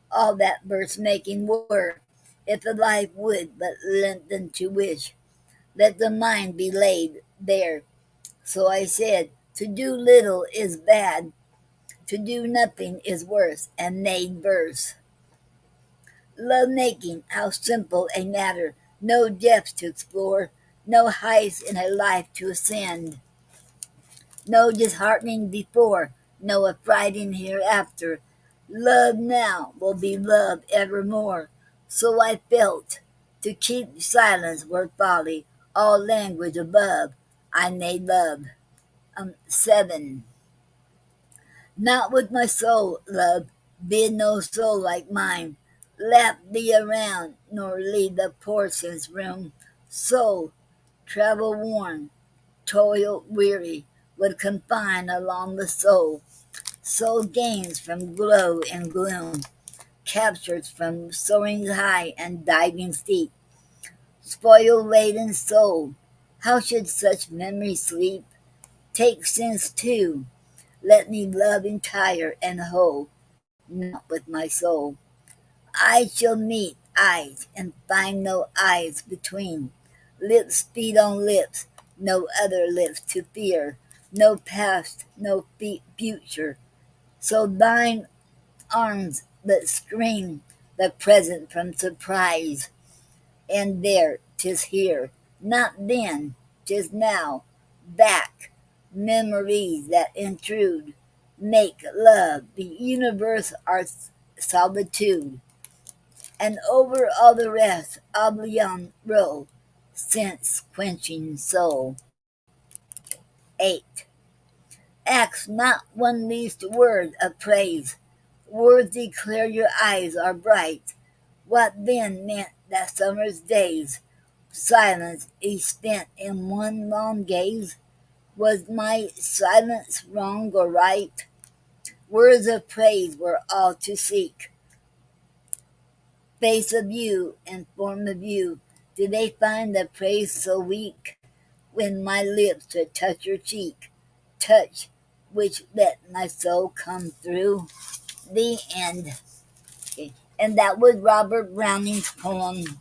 all that verse making were, if the life would but lengthen to wish. Let the mind be laid there. So I said, to do little is bad, to do nothing is worse, and made verse. Love making, how simple a matter, no depths to explore, No heights in a life to ascend, no disheartening before, no affrighting hereafter. Love now will be love evermore. So I felt, to keep silence were folly, all language above. I made love. 7. Not with my soul, love, bid no soul like mine lap thee around, nor leave the portion's room. Soul, travel worn, toil weary, would confine along the soul. Soul gains from glow and gloom, captures from soaring high and diving steep. Spoil laden soul, how should such memory sleep? Take sense too, let me love entire and whole, not with my soul. Eyes shall meet eyes, and find no eyes between. Lips feed on lips, no other lips to fear, no past, no future. So thine arms but screen the present from surprise, and there 'tis here, not then, 'tis now, back, memories that intrude, make love the universe our solitude, and over all the rest oblivion roll, sense quenching soul. 8. Ask not one least word of praise. Words declare your eyes are bright. What then meant that summer's days? Silence each spent in one long gaze? Was my silence wrong or right? Words of praise were all to seek. Face of you and form of you, did they find the praise so weak? When my lips to touch your cheek, touch which let my soul come through. The end. Okay. And that was Robert Browning's poem,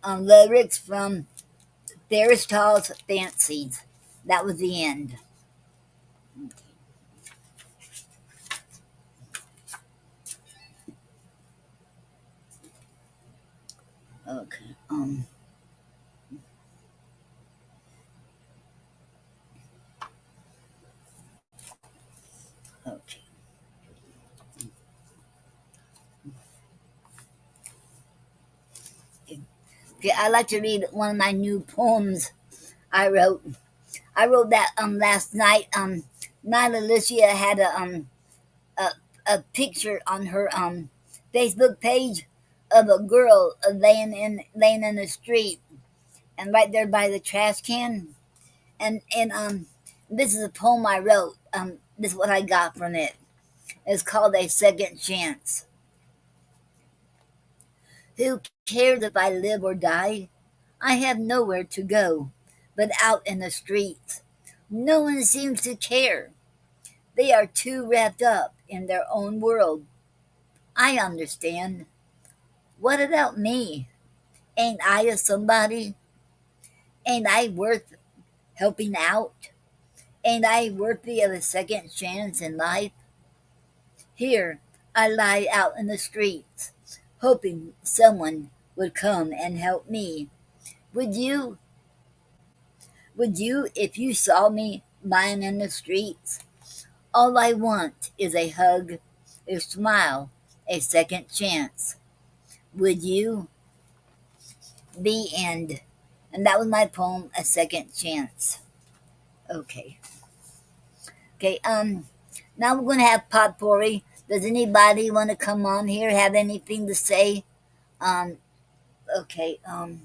lyrics from Aristotle's Fancies. That was the end. Okay. Okay. Okay. I like to read one of my new poems I wrote. I wrote that last night. Nyla Alicia had a a picture on her Facebook page of a girl laying in the street, and right there by the trash can. And this is a poem I wrote. This is what I got from it. It's called A Second Chance. Who cares if I live or die? I have nowhere to go but out in the streets. No one seems to care. They are too wrapped up in their own world. I understand. What about me? Ain't I a somebody? Ain't I worth helping out? Ain't I worthy of a second chance in life? Here I lie out in the streets, hoping someone would come and help me. Would you? Would you if you saw me lying in the streets? All I want is a hug, a smile, a second chance. Would you? The end. And that was my poem, A Second Chance. Okay. Okay, now we're gonna have potpourri. Does anybody want to come on here, have anything to say? Um, okay, have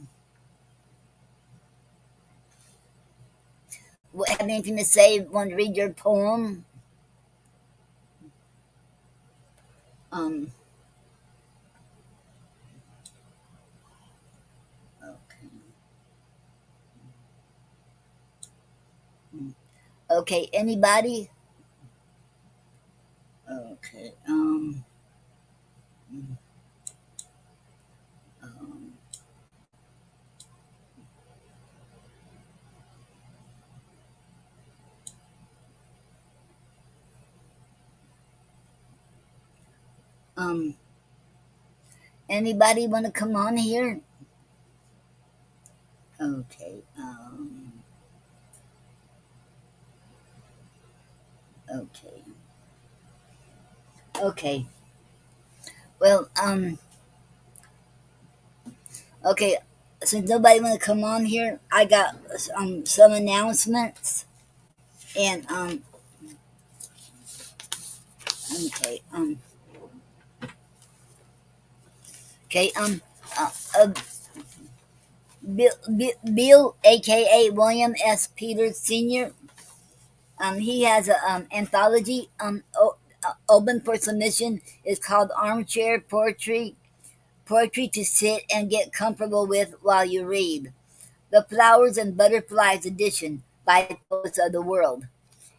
anything to say? Want to read your poem? Um, okay. Okay, anybody? Okay, um, um, anybody want to come on here? Okay. Okay. Okay. Well, okay. Since nobody want to come on here, I got some announcements and okay okay uh, uh, Bill, aka William S. Peters Sr. He has an anthology open for submission. It's called Armchair Poetry. Poetry to sit and get comfortable with while you read. The Flowers and Butterflies edition by Poets of the World.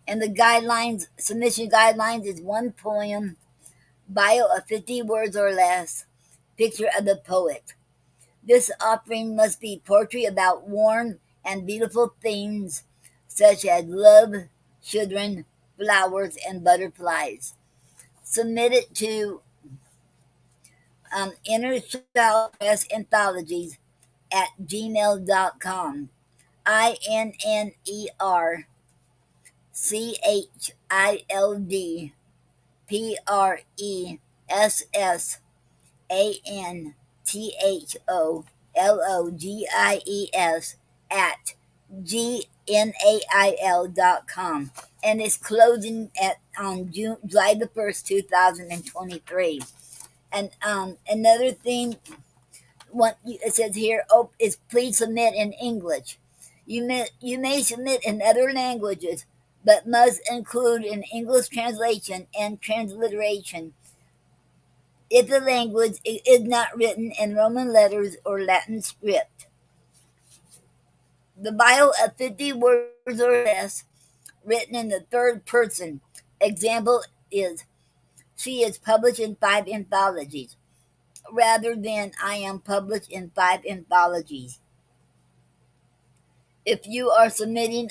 And the guidelines, submission guidelines is one poem, bio of 50 words or less, picture of the poet. This offering must be poetry about warm and beautiful themes such as love, children, flowers, and butterflies. Submit it to Inner Child Press Anthologies at gmail.com. INNERChildPressAnthologis at gmail.com, and it's closing at on July the 1st, 2023. And another thing, what it says here, oh, is please submit in English. You may submit in other languages, but must include an English translation and transliteration if the language is not written in Roman letters or Latin script. The bio of 50 words or less, written in the third person. Example is, she is published in 5 anthologies, rather than I am published in 5 anthologies. If you are submitting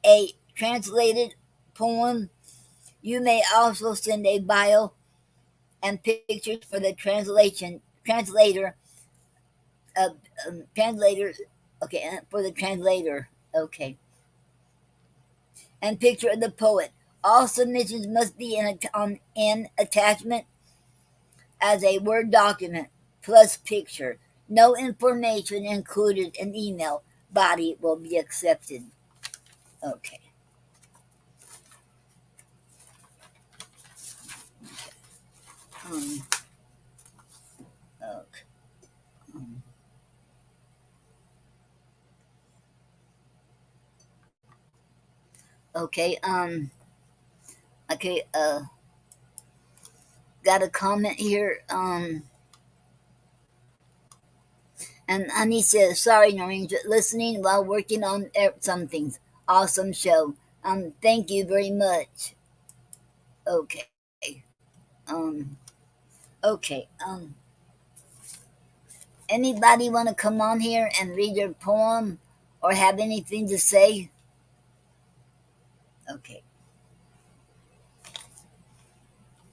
a translated poem, you may also send a bio and pictures for the uh, translator, okay, for the translator, okay, and picture of the poet. All submissions must be in attachment as a Word document plus picture. No information included in email body will be accepted. Okay. Um, okay. Um, okay. Okay. Got a comment here. And Honey says, sorry, Noreen, just listening while working on some things. Awesome show. Thank you very much. Okay. Um, okay. Anybody want to come on here and read your poem or have anything to say? Okay.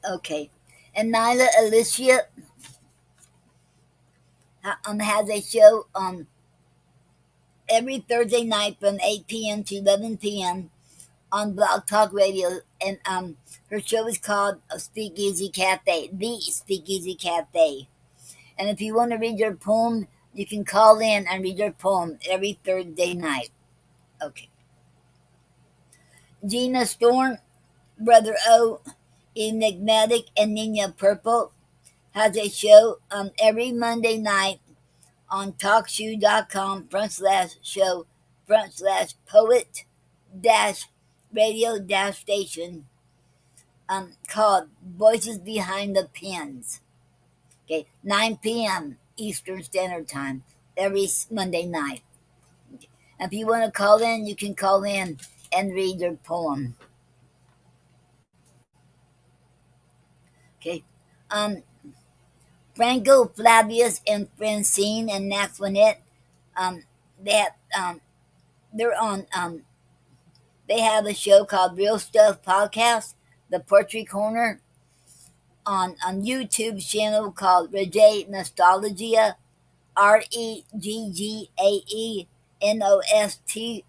Okay. And Nyla Alicia has a show every Thursday night from 8 p.m. to 11 p.m. on Blog Talk Radio, and her show is called Speakeasy Cafe, The Speakeasy Cafe. And if you want to read your poem, you can call in and read your poem every Thursday night. Okay. Gina Storm, Brother O, Enigmatic, and Nina Purple has a show every Monday night on talkshoe.com /show /poet radio station called Voices Behind the Pens. Okay, 9 p.m. Eastern Standard Time every Monday night. If you want to call in, you can call in and read your poem. Okay. Um, Franco, Flavius, and Francine and Antoinette, they have, they're on, they have a show called Real Stuff Podcast, The Poetry Corner, on YouTube channel called Reggae Nostalgia, REGGAE Nostalgia,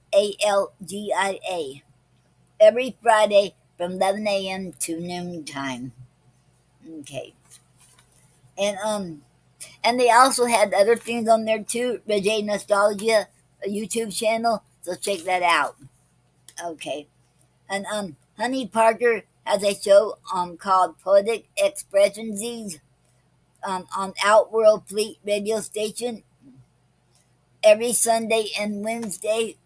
every Friday from 11 a.m. to noon time. Okay, and they also had other things on there too. Reggae Nostalgia, a YouTube channel, so check that out. Okay, and Honey Parker has a show called Poetic Expressions on Outworld Fleet radio station every Sunday and Wednesday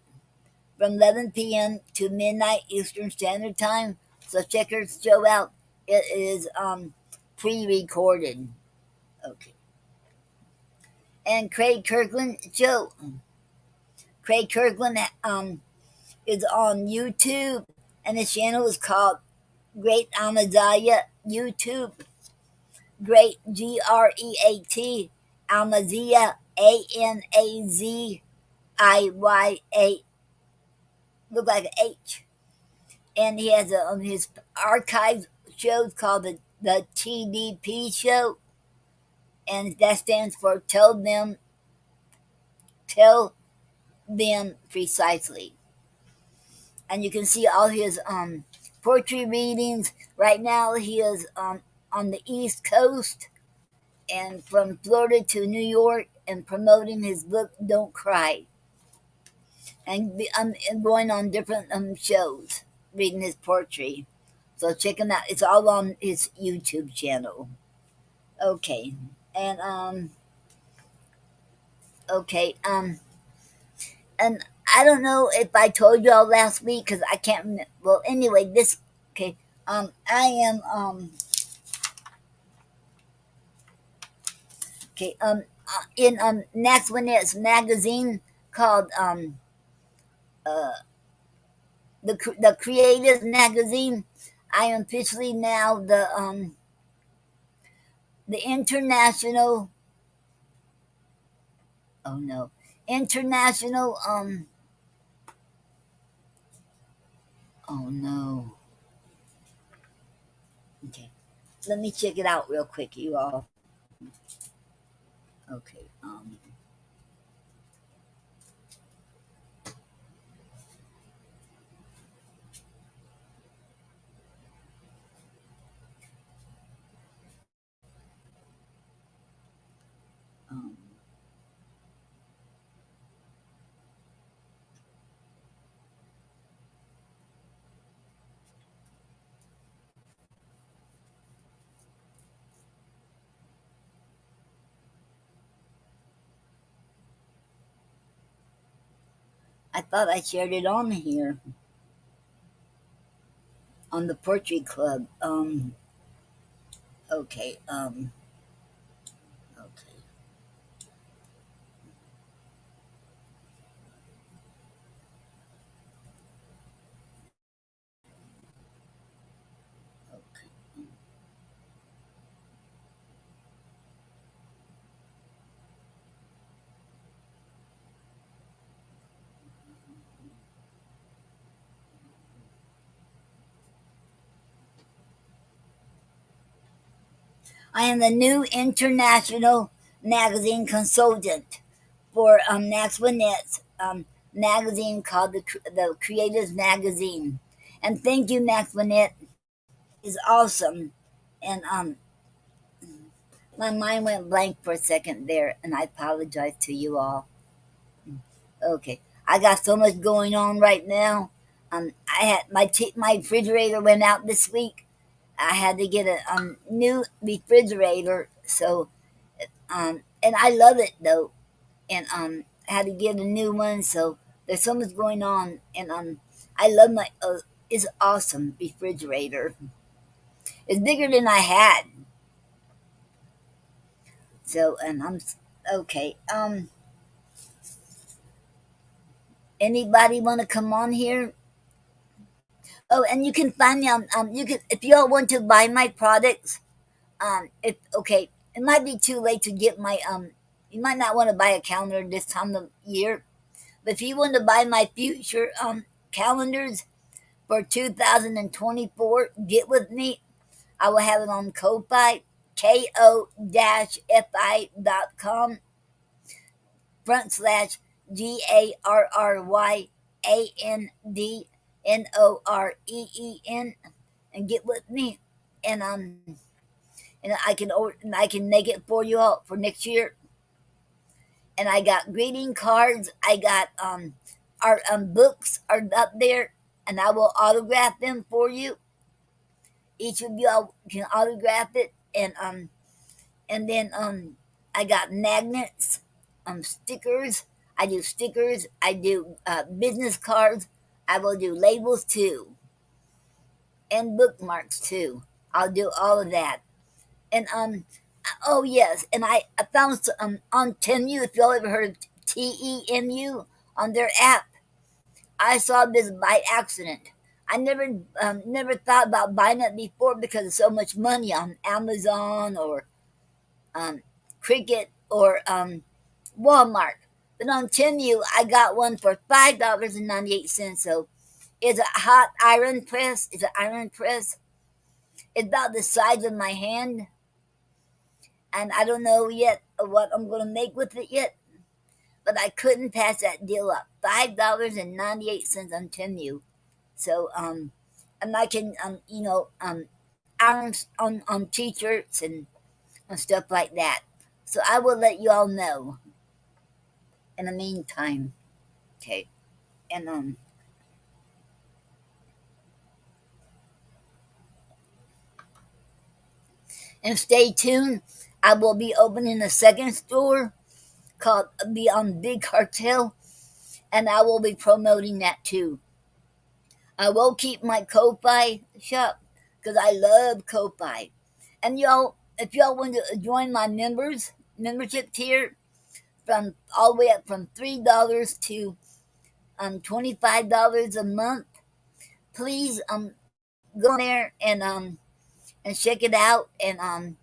from 11 p.m. to midnight Eastern Standard Time. So check her show out. It is pre-recorded. Okay. And Craig Kirkland show. Craig Kirkland is on YouTube, and his channel is called Great Amaziah YouTube. Great Great Amaziah Anaziya, look like an H. And he has his archive shows called the TDP show, and that stands for tell them precisely. And you can see all his poetry readings. Right now, he is on the East Coast and from Florida to New York and promoting his book Don't Cry, and going on different shows reading his poetry. So check him out. It's all on his YouTube channel. Okay, and okay, and I don't know if I told you all last week because I can't remember. Well, anyway, this okay. I am okay. In Next Minute's magazine called uh the Creative magazine. I am officially now the international. Oh no, international. Oh no. Okay, let me check it out real quick, you all. Okay. Um, I thought I shared it on here on the Poetry Club. Okay. Okay. Okay. I am the new international magazine consultant for Max Winnett's magazine called the Creators Magazine. And thank you, Max Winnett. Is awesome. And my mind went blank for a second there, and I apologize to you all. Okay, I got so much going on right now. I had my refrigerator went out this week. I had to get a new refrigerator, so and I love it though, and I had to get a new one. So there's so much going on, and I love my it's awesome refrigerator. It's bigger than I had. So and I'm okay. Anybody want to come on here? Oh, and you can find me on you can if you all want to buy my products. If okay, it might be too late to get my you might not want to buy a calendar this time of year, but if you want to buy my future calendars for 2024, get with me. I will have it on Ko-Fi, ko-fi.com /. GarryandNoreen, and get with me, and and I can make it for you all for next year. And I got greeting cards. I got our books are up there, and I will autograph them for you. Each of you all can autograph it, and then I got magnets, stickers. I do stickers. I do business cards. I will do labels too, and bookmarks too. I'll do all of that. And oh yes, and I found on Temu. If y'all ever heard of TEMU on their app, I saw this by accident. I never thought about buying it before because of so much money on Amazon or um, Cricket or Walmart. But on Temu, I got one for $5.98. So it's a hot iron press. It's an iron press. It's about the size of my hand, and I don't know yet what I'm going to make with it yet. But I couldn't pass that deal up. $5.98 on Temu. So and I can irons on t-shirts and stuff like that. So I will let you all know in the meantime. Okay. And and stay tuned. I will be opening a second store called Beyond Big Cartel, and I will be promoting that too. I will keep my Ko-Fi shop because I love Ko-Fi. And y'all, if y'all want to join my membership tier, from all the way up from $3 to $25 a month, please go on there and check it out, and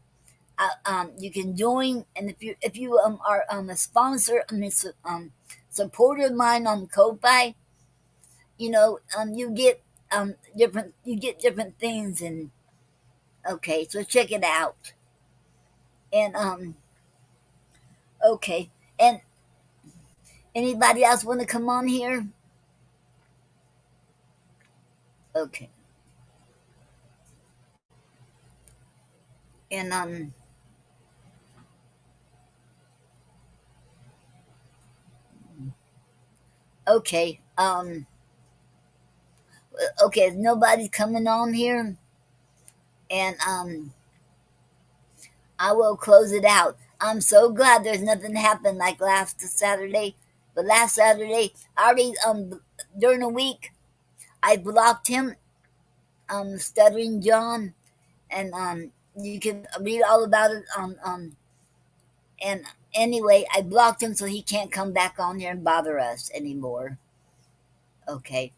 you can join. And if you are a sponsor, supporter of mine on Ko-Fi, you get different things. And okay, so check it out. And okay, and anybody else want to come on here? Okay, and okay, okay, nobody's coming on here, and I will close it out. I'm so glad there's nothing happened like last Saturday. But last Saturday, I already during the week I blocked him, Stuttering John, and you can read all about it on and anyway, I blocked him so he can't come back on here and bother us anymore. Okay.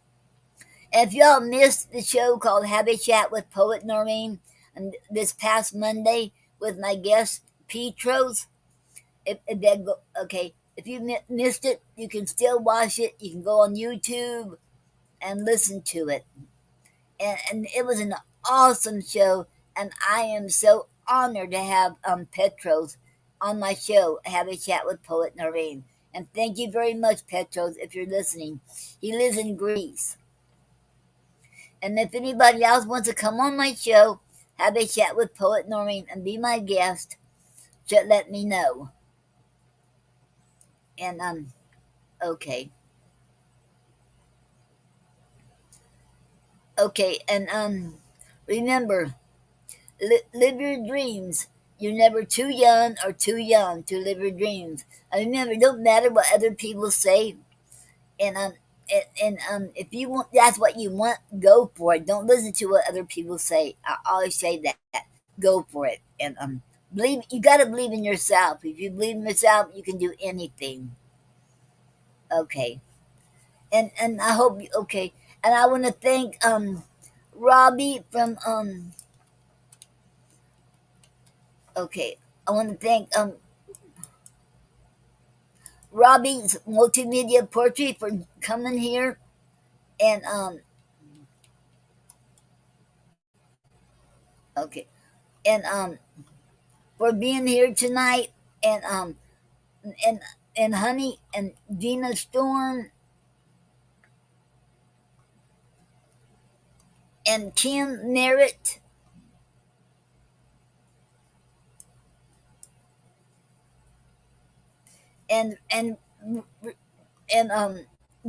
And if y'all missed the show called Have a Chat with Poet Noreen, and this past Monday with my guest Petros, okay, if you missed it, you can still watch it. You can go on YouTube and listen to it. And it was an awesome show, and I am so honored to have Petros on my show, Have a Chat with Poet Noreen. And thank you very much, Petros, if you're listening. He lives in Greece. And if anybody else wants to come on my show, Have a Chat with Poet Noreen, and be my guest, just let me know. And okay. Okay, and remember, live your dreams. You're never too young or too young to live your dreams. And remember, it don't matter what other people say. And if you want, that's what you want, go for it. Don't listen to what other people say. I always say that. Go for it. And believe. You got to believe in yourself. If you believe in yourself, you can do anything. Okay. And I hope okay. And I want to thank Robbie from okay. I want to thank Robbie's multimedia poetry for coming here, and okay, and for being here tonight, and and Honey and Gina Storm and Kim Merritt and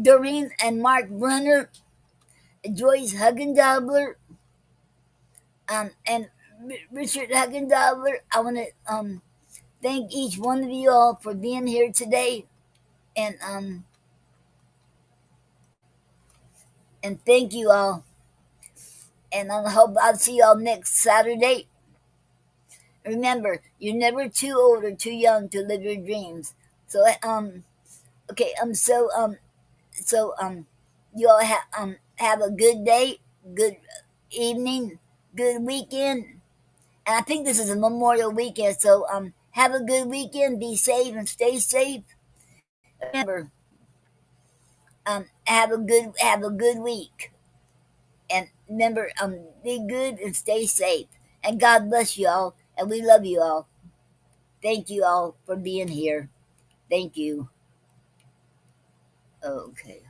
Doreen and Mark Brunner, Joyce Huggendobler, and Richard Huggendobler. I want to thank each one of you all for being here today, and and thank you all. And I hope I'll see you all next Saturday. Remember, you're never too old or too young to live your dreams. So okay, you all have a good day, good evening, good weekend. And I think this is a Memorial weekend, so have a good weekend, be safe and stay safe. Remember, have a good week. And remember, be good and stay safe. And God bless you all, and we love you all. Thank you all for being here. Thank you. Okay.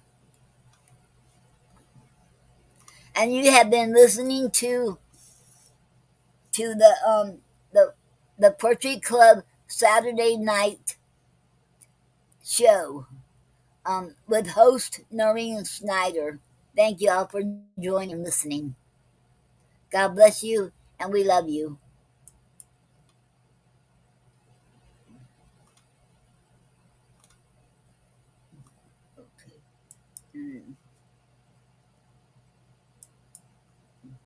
And you have been listening to the the Poetry Club Saturday night show with host Noreen Snyder. Thank you all for joining and listening. God bless you, and we love you. Okay.